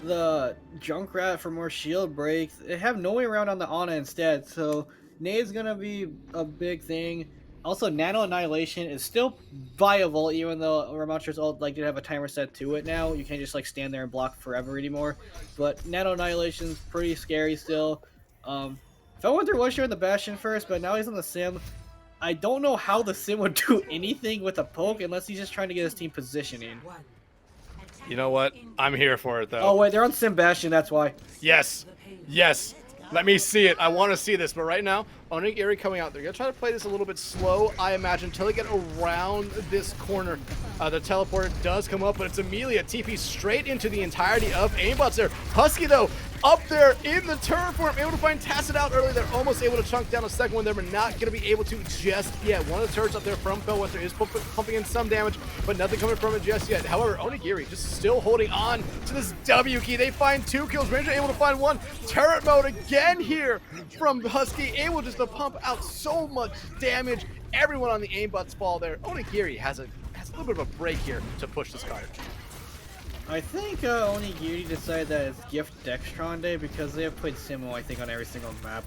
the Junkrat for more shield breaks. They have no way around on the Ana instead, so Nade's gonna be a big thing. Also, Nano Annihilation is still viable, even though Ramatra's ult did have a timer set to it now. You can't just stand there and block forever anymore. But Nano Annihilation's pretty scary still. Felwinter was sharing the Bastion first, but now he's on the Sim. I don't know how the Sim would do anything with a poke unless he's just trying to get his team positioning. You know what? I'm here for it, though. Oh, wait, they're on Sim Bastion, that's why. Yes. Yes. Let me see it. I want to see this, but right now, Onigiri coming out. They're going to try to play this a little bit slow, I imagine, until they get around this corner. The teleport does come up, but it's immediately a TP straight into the entirety of Aimbots there. Husky, though, up there in the turn for him, able to find Tacit out early. They're almost able to chunk down a second one there, but not going to be able to just yet. One of the turrets up there from Felwinter is pumping in some damage, but nothing coming from it just yet. However, Onigiri just still holding on to this W key. They find 2 kills. Ranger able to find 1. Turret mode again here from Husky, able just to pump out so much damage. Everyone on the Aimbots fall there. Onigiri has a little bit of a break here to push this card. I think Onigiri decided that it's Gift Dextron Day because they have played Simo, I think, on every single map.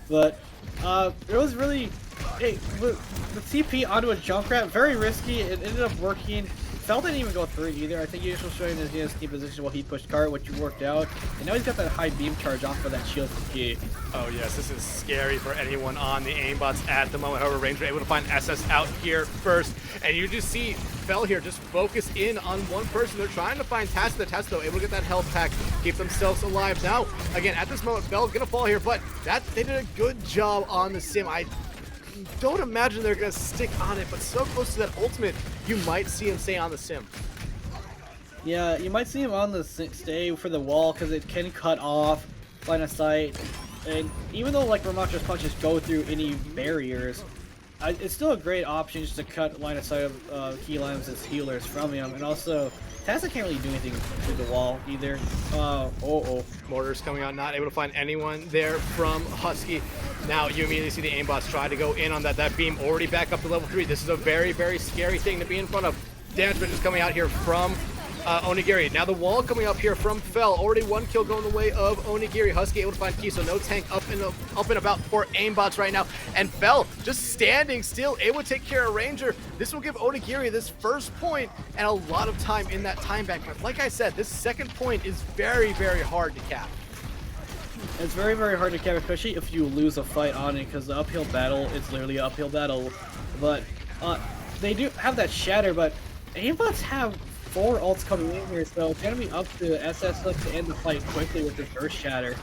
But it was really the TP onto a Junkrat, very risky. It ended up working. Fell didn't even go through either. I think he was just showing his team position while he pushed cart, which worked out. And now he's got that high beam charge off of that shield key. Oh yes, this is scary for anyone on the Aimbots at the moment. However, Ranger able to find SS out here first. And you just see Fell here just focus in on one person. They're trying to find Tacit. The Tacit, though, able to get that health pack, keep themselves alive. Now, again, at this moment, Fell gonna fall here, but they did a good job on the Sim. I don't imagine they're gonna stick on it, but so close to that ultimate, you might see him stay on the Sim. Yeah, you might see him on the stay for the wall because it can cut off line of sight. And even though Ramatra's punches go through any barriers, it's still a great option just to cut line of sight of key limes as healers from him, and also Tassa can't really do anything through the wall either. Mortars coming out, not able to find anyone there from Husky. Now you immediately see the Aimbots try to go in on that. That beam already back up to level 3. This is a very, very scary thing to be in front of. Damage is coming out here from Onigiri. Now the wall coming up here from Fell. Already 1 kill going the way of Onigiri. Husky able to find Key, so no tank up and about for Aimbots right now. And Fell just standing still, able to take care of Ranger. This will give Onigiri this first point and a lot of time in that time bank. But like I said, this second point is very, very hard to cap. It's very, very hard to cap, especially if you lose a fight on it, because the uphill battle, it's literally an uphill battle. But they do have that shatter, but Aimbots have 4 ults coming in here, so it's gonna be up to SS to end the fight quickly with the first shatter.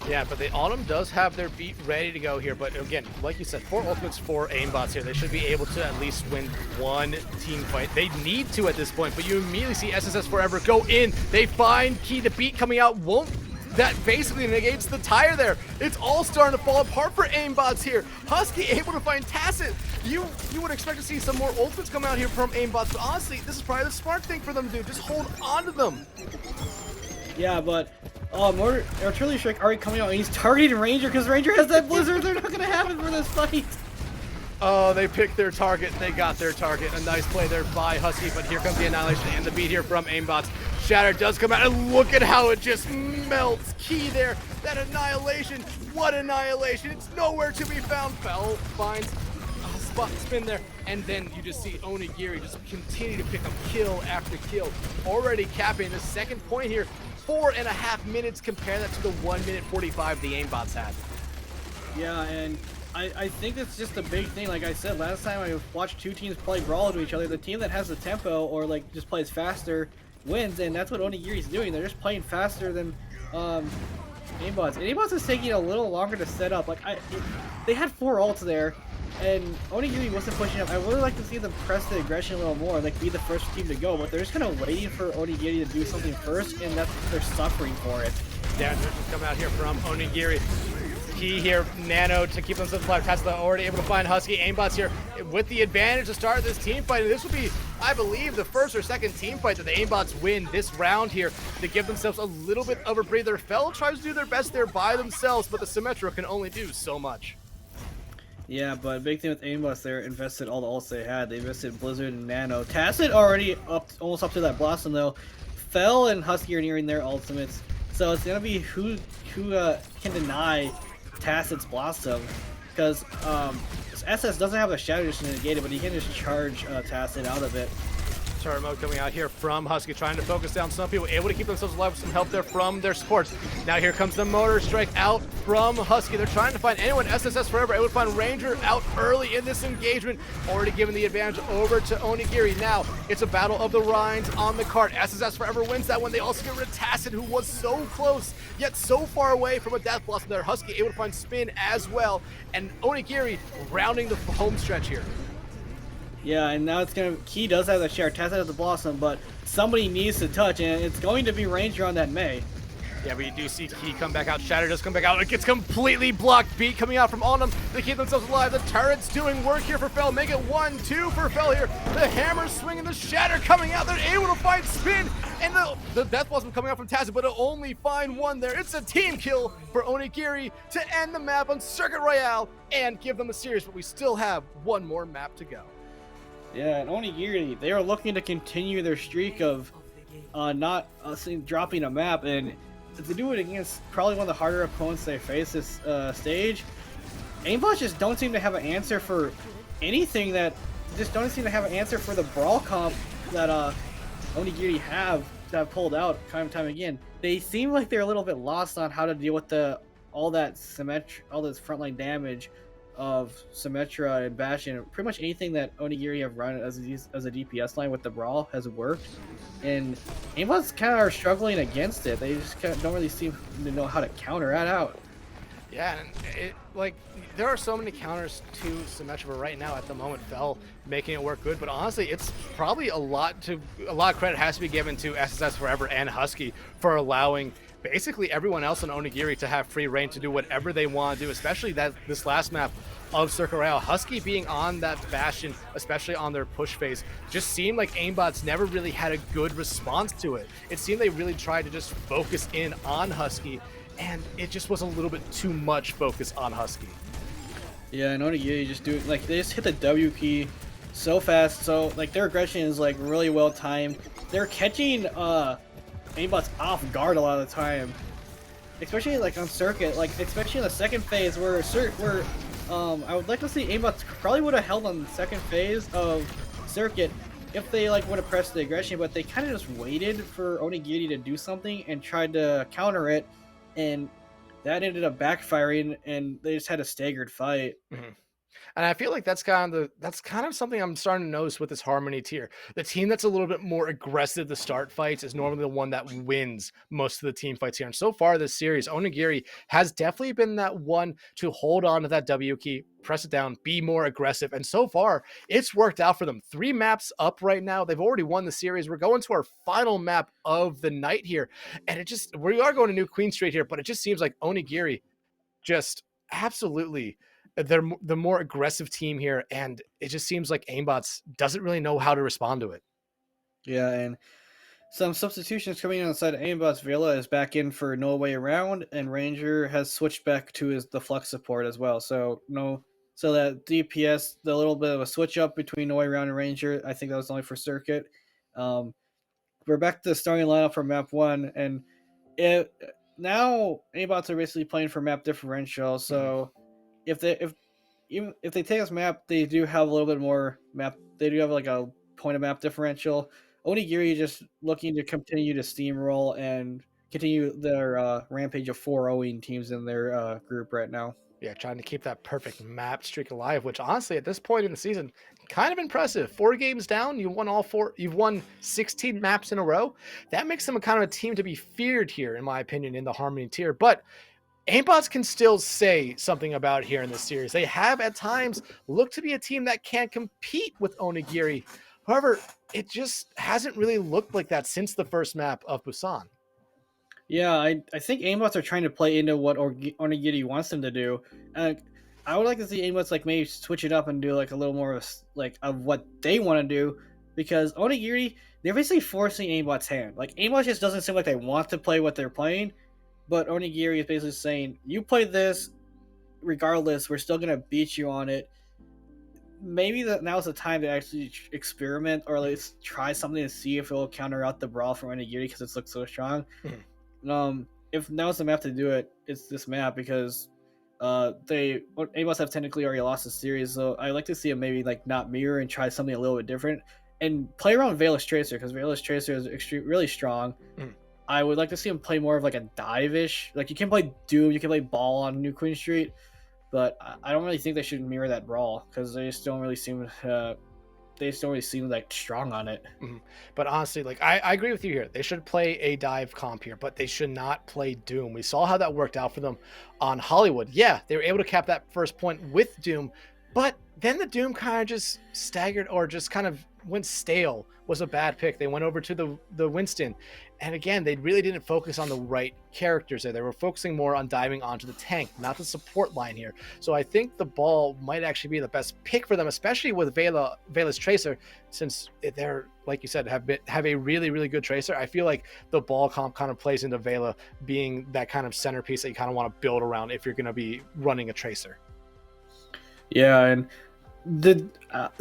Yeah, but the Autumn does have their beat ready to go here. But again, like you said, 4 ultimates for Aimbots here. They should be able to at least win 1 team fight. They need to at this point, but you immediately see SSS Forever go in. They find Key. The beat coming out won't. That basically negates the tire there. It's all starting to fall apart for Aimbots here. Husky able to find Tacit. You would expect to see some more ultimates come out here from Aimbots, but honestly, this is probably the smart thing for them to do. Just hold on to them. Yeah, but Artillery Strike already coming out, and he's targeting Ranger because Ranger has that Blizzard. They're not gonna have it for this fight. Oh, they picked their target. They got their target. A nice play there by Husky, but here comes the Annihilation and the beat here from Aimbots. Shatter does come out, and look at how it just melts Key there. That Annihilation, what Annihilation? It's nowhere to be found. Fell finds a spot spin there, and then you just see Onigiri just continue to pick up kill after kill. Already capping the second point here. 4.5 minutes. Compare that to the 1 minute 45 the Aimbots had. Yeah, and I think it's just a big thing. Like I said, last time I watched 2 teams play Brawl to each other, the team that has the tempo or like just plays faster wins, and that's what Onigiri's doing. They're just playing faster than Aimbots. And Aimbots is taking a little longer to set up. Like they had 4 ults there, and Onigiri wasn't pushing up. I would like to see them press the aggression a little more, like be the first team to go, but they're just kind of waiting for Onigiri to do something first, and they're suffering for it. Damage come out here from Onigiri. Key here, Nano to keep themselves alive. Tesla already able to find Husky. Aimbots here with the advantage to start this team fight. And this will be, I believe, the first or second team fight that the Aimbots win this round here to give themselves a little bit of a breather. Fell tries to do their best there by themselves, but the Symmetra can only do so much. Yeah, but big thing with Aimbots, they invested all the ults they had. They invested Blizzard and Nano. Tacit already almost up to that Blossom though. Fell and Husky are nearing their ultimates, so it's gonna be who can deny Tacit's Blossom, because SS doesn't have a Shadow just to negate it, but he can just charge Tacit out of it. Turret mode coming out here from Husky, trying to focus down some people, able to keep themselves alive with some help there from their supports. Now here comes the Motor Strike out from Husky. They're trying to find anyone. SSS Forever able to find Ranger out early in this engagement, already giving the advantage over to Onigiri. Now it's a battle of the Rhines on the cart. SSS Forever wins that one. They also get rid of Tacit, who was so close yet so far away from a Death Blossom there. Husky able to find Spin as well, and Onigiri rounding the home stretch here. Yeah, and now it's gonna. Key does have the share. Tacit has the Blossom, but somebody needs to touch, and it's going to be Ranger on that May. Yeah, we do see Key come back out. Shatter does come back out. It gets completely blocked. Beat coming out from on them to keep themselves alive. The turret's doing work here for Fell. Make it 1-2 for Fell here. The hammer swinging, the Shatter coming out. They're able to find Spin, and the Death Blossom coming out from Tacit, but it'll only find one there. It's a team kill for Onigiri to end the map on Circuit Royale and give them a series, but we still have one more map to go. Yeah, and Onigiri, they are looking to continue their streak of not dropping a map, and to do it against probably one of the harder opponents they face this stage. Aimbots just don't seem to have an answer for anything don't seem to have an answer for the Brawl comp that Onigiri have pulled out time and time again. They seem like they're a little bit lost on how to deal with all this frontline damage of Symmetra and Bastion. Pretty much anything that Onigiri have run as a DPS line with the Brawl has worked, and Aimbots kind of are struggling against it. They just don't really seem to know how to counter that out. Yeah, and there are so many counters to Symmetra, but right now at the moment Fell making it work good, but honestly it's probably a lot of credit has to be given to SSS Forever and Husky for allowing basically everyone else on Onigiri to have free reign to do whatever they want to do, especially this last map of Circle Royale. Husky being on that Bastion, especially on their push phase, just seemed like Aimbots never really had a good response to it. It seemed they really tried to just focus in on Husky, and it just was a little bit too much focus on Husky. Yeah, and Onigiri just do like they just hit the W key so fast, so like their aggression is like really well timed. They're catching Aimbots off guard a lot of the time, especially like on circuit, like especially in the second phase where I would like to see Aimbots probably would have held on the second phase of circuit if they like would have pressed the aggression, but they kind of just waited for Onigiri to do something and tried to counter it, and that ended up backfiring, and they just had a staggered fight. And I feel like that's kind of something I'm starting to notice with this Harmony tier. The team that's a little bit more aggressive to start fights is normally the one that wins most of the team fights here. And so far this series, Onigiri has definitely been that one to hold on to that W key, press it down, be more aggressive. And so far, it's worked out for them. 3 maps up right now. They've already won the series. We're going to our final map of the night here. And we are going to New Queen Street here, but it just seems like Onigiri just absolutely they're the more aggressive team here, and it just seems like Aimbots doesn't really know how to respond to it. Yeah, and some substitutions coming on the side of Aimbots. Vela is back in for No Way Around, and Ranger has switched back to the Flux support as well. So that DPS, the little bit of a switch up between No Way Around and Ranger, I think that was only for Circuit. We're back to the starting lineup for map 1, and now Aimbots are basically playing for map differential. So if they take this map, they do have a little bit more map. They do have like a point of map differential. Onigiri just looking to continue to steamroll and continue their rampage of 4-0ing teams in their group right now. Yeah, trying to keep that perfect map streak alive, which honestly at this point in the season, kind of impressive. 4 games down, you won all 4. You've won 16 maps in a row. That makes them a kind of a team to be feared here, in my opinion, in the Harmony tier. But Aimbots can still say something about here in this series. They have at times looked to be a team that can compete with Onigiri. However, it just hasn't really looked like that since the first map of Busan. Yeah, I think Aimbots are trying to play into what Onigiri wants them to do. I would like to see Aimbots like maybe switch it up and do like a little more of what they want to do, because Onigiri, they're basically forcing Aimbots' hand. Like Aimbots just doesn't seem like they want to play what they're playing. But Onigiri is basically saying, you play this, regardless, we're still going to beat you on it. Maybe now's the time to actually experiment, or at least try something to see if it will counter out the brawl from Onigiri, because it looks so strong. If now's the map to do it, it's this map, because Aimbots have technically already lost the series, so I'd like to see them maybe like not mirror and try something a little bit different. And play around Veil's Tracer, because Veil's Tracer is really strong. I would like to see him play more of like a dive-ish. Like you can play Doom, you can play Ball on New Queen Street, but I don't really think they should mirror that brawl, because they just don't really seem like strong on it. But honestly, like I agree with you here. They should play a dive comp here, but they should not play Doom. We saw how that worked out for them on Hollywood. Yeah, they were able to cap that first point with Doom, but then the Doom kind of just staggered, or just kind of went stale. Was a bad pick. They went over to the Winston, and again, they really didn't focus on the right characters there. They were focusing more on diving onto the tank, not the support line here. So I think the Ball might actually be the best pick for them, especially with Veil's Tracer, since they're, like you said, have a really, really good Tracer. I feel like the Ball comp kind of plays into Veila being that kind of centerpiece that you kind of want to build around if you're going to be running a Tracer. Yeah, and the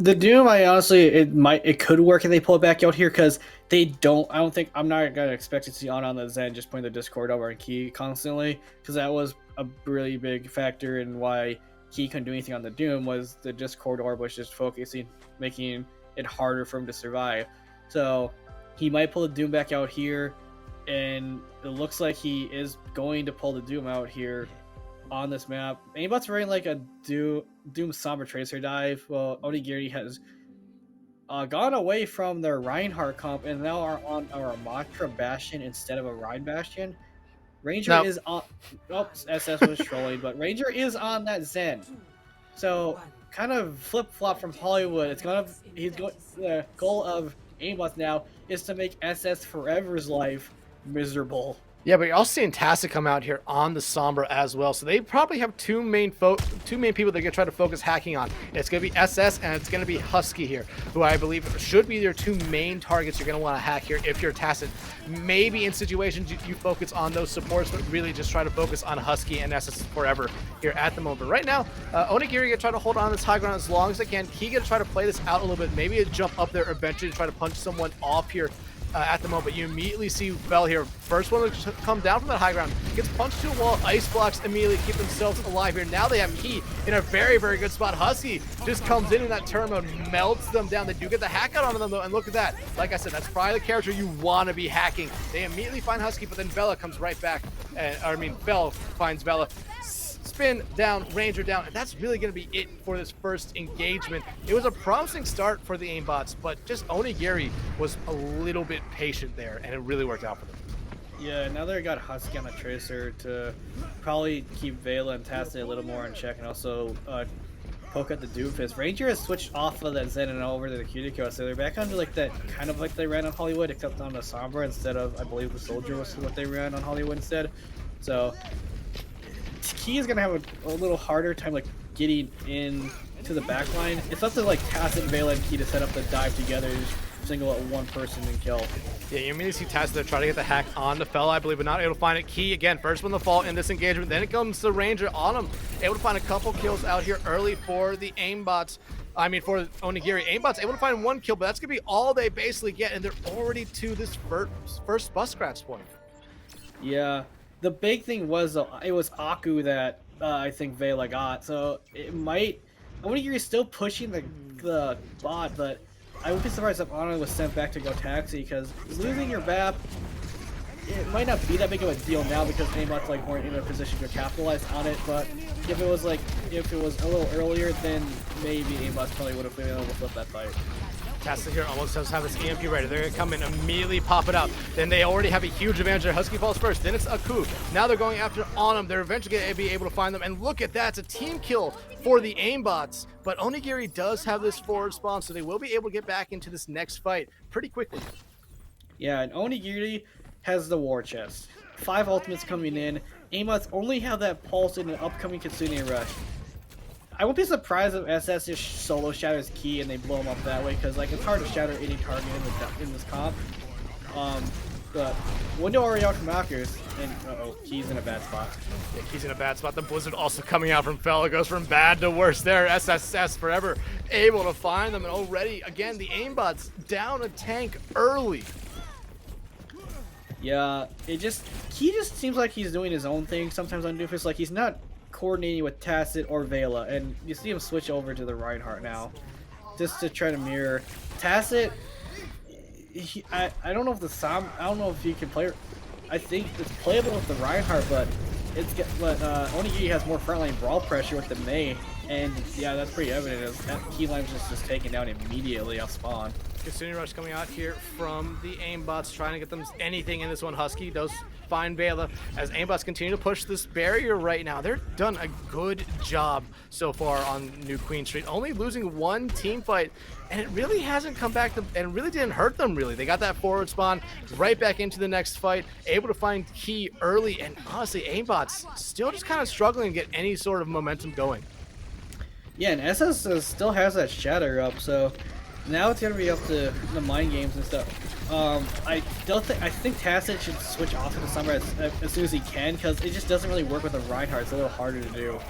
Doom, I honestly, it could work if they pull it back out here, because I'm not gonna expect to see on the Zen just putting the Discord over on Key constantly, because that was a really big factor in why Key couldn't do anything on the Doom. Was the Discord orb was just focusing, making it harder for him to survive. So he might pull the Doom back out here, and it looks like he is going to pull the Doom out here on this map. Aimbots running like a Doom Somber Tracer dive. Well, Onigiri has gone away from their Reinhardt comp and now are on our Matra Bastion instead of a Rhine Bastion. Ranger is on... Oops, SS was trolling, but Ranger is on that Zen. So, kind of flip-flop from Hollywood. The goal of Aimbots now is to make SS Forever's life miserable. Yeah, but you're also seeing Tacit come out here on the Sombra as well. So they probably have two main people they're going to try to focus hacking on. It's going to be SS and it's going to be Husky here, who I believe should be their two main targets you're going to want to hack here if you're Tacit. Maybe in situations you focus on those supports, but really just try to focus on Husky and SS forever here at the moment. But right now, Onigiri going to try to hold on this high ground as long as they can. He going to try to play this out a little bit, maybe a jump up there eventually to try to punch someone off here. At the moment, you immediately see Bell here. First one to come down from that high ground. Gets punched to a wall. Ice blocks immediately keep themselves alive here. Now they have Key in a very, very good spot. Husky just comes in that turn mode, melts them down. They do get the hack out on them, though, and look at that. Like I said, that's probably the character you want to be hacking. They immediately find Husky, but then Bella comes right back. Bell finds Bella. Spin down, Ranger down, and that's really going to be it for this first engagement. It was a promising start for the Aimbots, but just Onigiri was a little bit patient there, and it really worked out for them. Yeah, now they got Husky on a Tracer to probably keep Vela and Tacit a little more in check, and also poke at the Doofus. Ranger has switched off of that Zen and over to the Cuticle, so they're back onto like that, kind of like they ran on Hollywood, except on the Sombra instead of, I believe, the Soldier was what they ran on Hollywood instead. So Key is gonna have a little harder time like getting in to the back line. It's up to like Tacit, Vela, and Key to set up the dive together, just single out one person and kill. Yeah, you immediately see Tacit there try to get the hack on the Fella, I believe, but not able to find it. Key again, first one to fall in this engagement. Then it comes the Ranger on him, able to find a couple kills out here early for the Aimbots. For Onigiri. Aimbots able to find one kill, but that's gonna be all they basically get, and they're already to this first bus scratch point. Yeah. The big thing was, it was Aku that I think Vela got, so it might... Onigiri is still pushing the bot, but I would be surprised if Ana was sent back to go taxi, because losing your VAP, it might not be that big of a deal now because Aimbots like weren't in a position to capitalize on it, but if it was a little earlier, then maybe Aimbots probably would have been able to flip that fight. Tacit here almost does have this EMP ready. They're going to come in, immediately pop it out. Then they already have a huge advantage there. Husky falls first. Then it's Aku. Now they're going after on them. They're eventually going to be able to find them. And look at that. It's a team kill for the Aimbots. But Onigiri does have this forward spawn, so they will be able to get back into this next fight pretty quickly. Yeah, and Onigiri has the war chest. 5 ultimates coming in. Aimbots only have that pulse in an upcoming Kitsune Rush. I won't be surprised if SS just solo shatters Key and they blow him up that way, because like it's hard to shatter any target in this comp. But window already out from Akers, and Key's in a bad spot. Yeah, Key's in a bad spot. The Blizzard also coming out from Fella, goes from bad to worse there. SSS forever able to find them, and already again the Aimbots down a tank early. Yeah, Key just seems like he's doing his own thing sometimes on Doofus. Like he's not coordinating with Tacit or Vela, and you see him switch over to the Reinhardt now, just to try to mirror Tacit. I don't know if I don't know if he can play. I think it's playable with the Reinhardt, but Onigiri has more frontline brawl pressure with the Mei, and yeah, that's pretty evident as that key line's just taken down immediately off spawn. Kitsune Rush coming out here from the Aimbots, trying to get them anything in this one. Husky does find Vela as Aimbots continue to push this barrier right now. They're done a good job so far on New Queen Street, only losing one team fight, and it really hasn't come back and really didn't hurt them really. They got that forward spawn right back into the next fight, able to find Key early, and honestly Aimbots still just kind of struggling to get any sort of momentum going. Yeah, and SS still has that shatter up, so now it's gonna be up to the mind games and stuff. I think Tacit should switch off to the Summer as soon as he can, because it just doesn't really work with the Reinhardt. It's a little harder to do.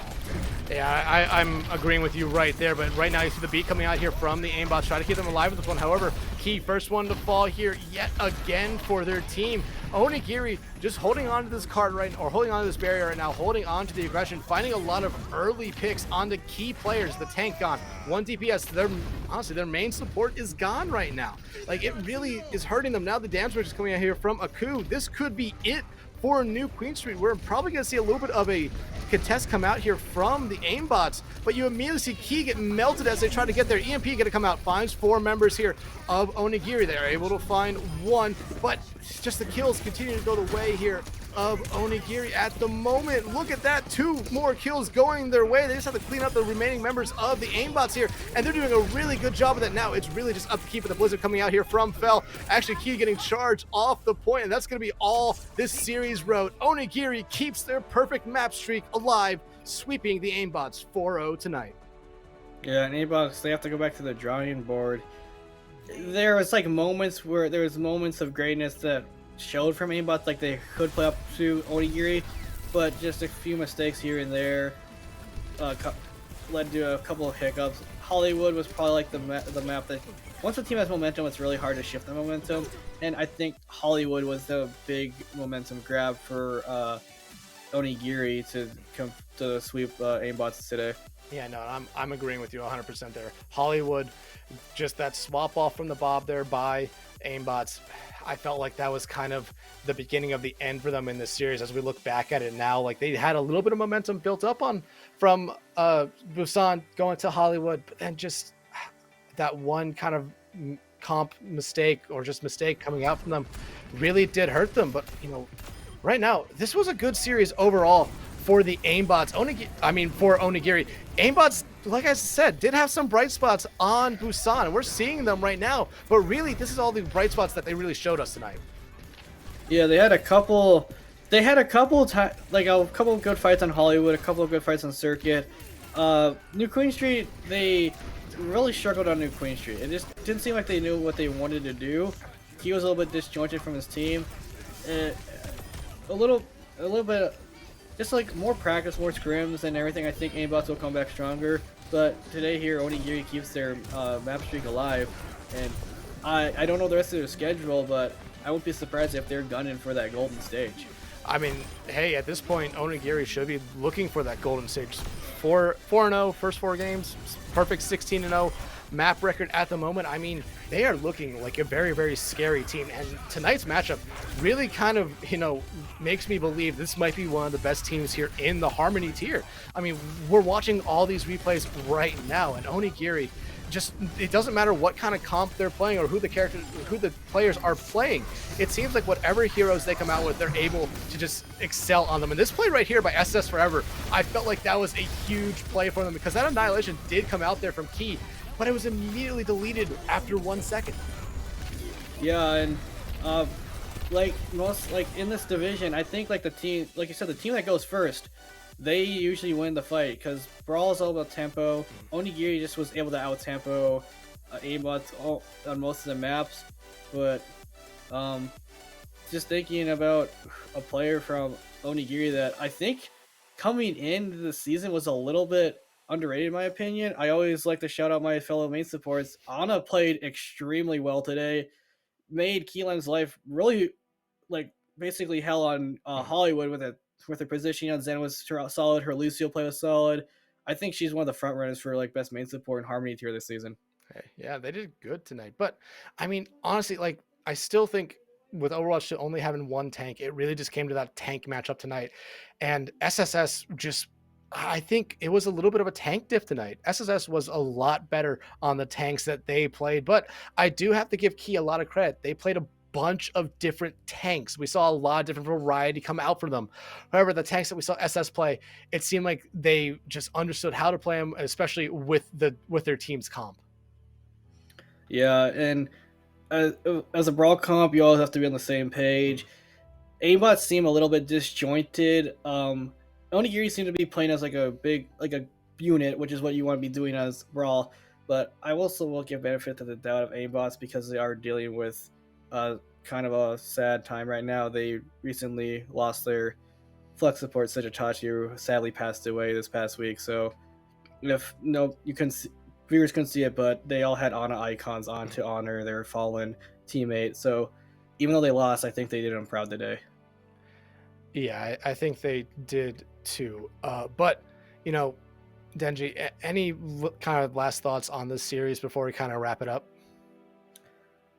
Yeah, I'm agreeing with you right there, but right now you see the beat coming out here from the Aimbots, try to keep them alive with this one. However, Key, first one to fall here yet again for their team. Onigiri just holding on to this card holding on to this barrier right now, holding on to the aggression, finding a lot of early picks on the key players. The tank gone, 1 DPS, honestly, their main support is gone right now. Like, it really is hurting them. Now the damage switch is coming out here from Aku. This could be it for New Queen Street. We're probably going to see a little bit of a contest come out here from the Aimbots, but you immediately see Key get melted as they try to get their EMP going to come out. Finds 4 members here of Onigiri. They are able to find 1, but just the kills continue to go the way here of Onigiri at the moment. Look at that, 2 more kills going their way. They just have to clean up the remaining members of the Aimbots here, and they're doing a really good job of that now. It's really just up to Key for the Blizzard coming out here from Fell. Actually, Key getting charged off the point, and that's going to be all this series wrote. Onigiri keeps their perfect map streak alive, sweeping the Aimbots 4-0 tonight. Yeah, and Aimbots, they have to go back to the drawing board. There was like moments where there was moments of greatness that showed from Aimbots, like they could play up to Onigiri, but just a few mistakes here and there led to a couple of hiccups. Hollywood was probably like the map that once the team has momentum, it's really hard to shift the momentum, and I think Hollywood was the big momentum grab for Onigiri to sweep Aimbots today. Yeah, no, I'm agreeing with you 100% there. Hollywood, just that swap off from the Bob there by Aimbots, I felt like that was kind of the beginning of the end for them in this series. As we look back at it now, like they had a little bit of momentum built up on from Busan going to Hollywood, but then just that one kind of comp mistake or just mistake coming out from them really did hurt them. But you know, right now this was a good series overall for the Aimbots. For Onigiri. Aimbots, like I said, did have some bright spots on Busan, and we're seeing them right now. But really, this is all the bright spots that they really showed us tonight. Yeah, they had a couple. They had a couple of good fights on Hollywood, a couple of good fights on Circuit. New Queen Street, they really struggled on New Queen Street. It just didn't seem like they knew what they wanted to do. He was a little bit disjointed from his team. A little bit. Just like more practice, more scrims and everything, I think Aimbots will come back stronger. But today here, Onigiri keeps their map streak alive. And I don't know the rest of their schedule, but I won't be surprised if they're gunning for that golden stage. I mean, hey, at this point, Onigiri should be looking for that golden stage. 4-0, first 4 games, perfect 16-0 map record at the moment. I mean, they are looking like a very, very scary team. And tonight's matchup really kind of, makes me believe this might be one of the best teams here in the Harmony tier. I mean, we're watching all these replays right now, and Onigiri, it doesn't matter what kind of comp they're playing or who the players are playing. It seems like whatever heroes they come out with, they're able to just excel on them. And this play right here by SS Forever, I felt like that was a huge play for them because that Annihilation did come out there from Key, but it was immediately deleted after 1 second. Yeah, and in this division, I think like the team, like you said, the team that goes first, they usually win the fight because Brawl is all about tempo. Onigiri just was able to out-tempo Aimbots on most of the maps, but just thinking about a player from Onigiri that I think coming into the season was a little bit underrated in my opinion. I always like to shout out my fellow main supports. Ana played extremely well today, made Keyline's life really basically hell on Hollywood with her positioning on Zen was solid. Her Lucio play was solid. I think she's one of the front runners for best main support in Harmony tier this season. Hey, yeah, they did good tonight. But I mean, honestly, I still think with Overwatch only having one tank, it really just came to that tank matchup tonight. And SSS I think it was a little bit of a tank diff tonight. SSS was a lot better on the tanks that they played, but I do have to give Key a lot of credit. They played a bunch of different tanks. We saw a lot of different variety come out for them. However, the tanks that we saw SS play, it seemed like they just understood how to play them, especially with their team's comp. Yeah, and as a Brawl comp, you always have to be on the same page. Aimbots seem a little bit disjointed. Onigiri seemed to be playing as a unit, which is what you want to be doing as Brawl. But I also will give benefit to the doubt of Aimbots because they are dealing with kind of a sad time right now. They recently lost their flex support, Sajitachi, who sadly passed away this past week. So viewers couldn't see it, but they all had Ana icons on to honor their fallen teammate. So even though they lost, I think they did them proud today. Yeah, I think they did too. But Denji, any kind of last thoughts on this series before we kind of wrap it up?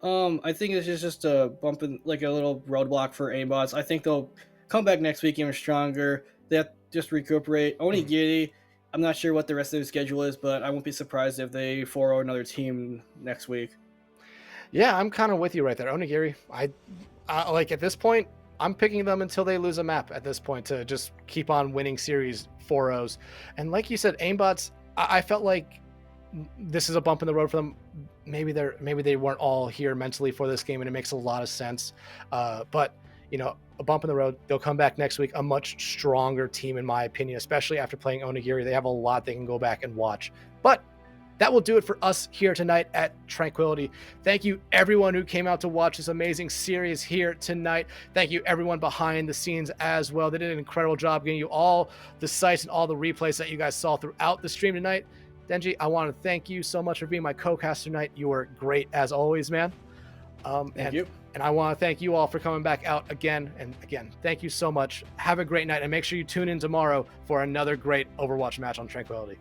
I think it's just a bump in, a little roadblock for Aimbots. I think they'll come back next week even stronger. They have to just recuperate. Onigiri, I'm not sure what the rest of their schedule is, but I won't be surprised if they 4-0 another team next week. Yeah, I'm kind of with you right there. Onigiri, I at this point, I'm picking them until they lose a map at this point to just keep on winning series 4-0s. And like you said, Aimbots, I felt like this is a bump in the road for them. Maybe they weren't all here mentally for this game, and it makes a lot of sense. But you know, a bump in the road. They'll come back next week, a much stronger team, in my opinion, especially after playing Onigiri. They have a lot they can go back and watch. But that will do it for us here tonight at Tranquility. Thank you, everyone who came out to watch this amazing series here tonight. Thank you, everyone behind the scenes as well. They did an incredible job getting you all the sites and all the replays that you guys saw throughout the stream tonight. Denji, I want to thank you so much for being my co-caster tonight. You were great as always, man. Thank you. And I want to thank you all for coming back out again and again. Thank you so much. Have a great night, and make sure you tune in tomorrow for another great Overwatch match on Tranquility.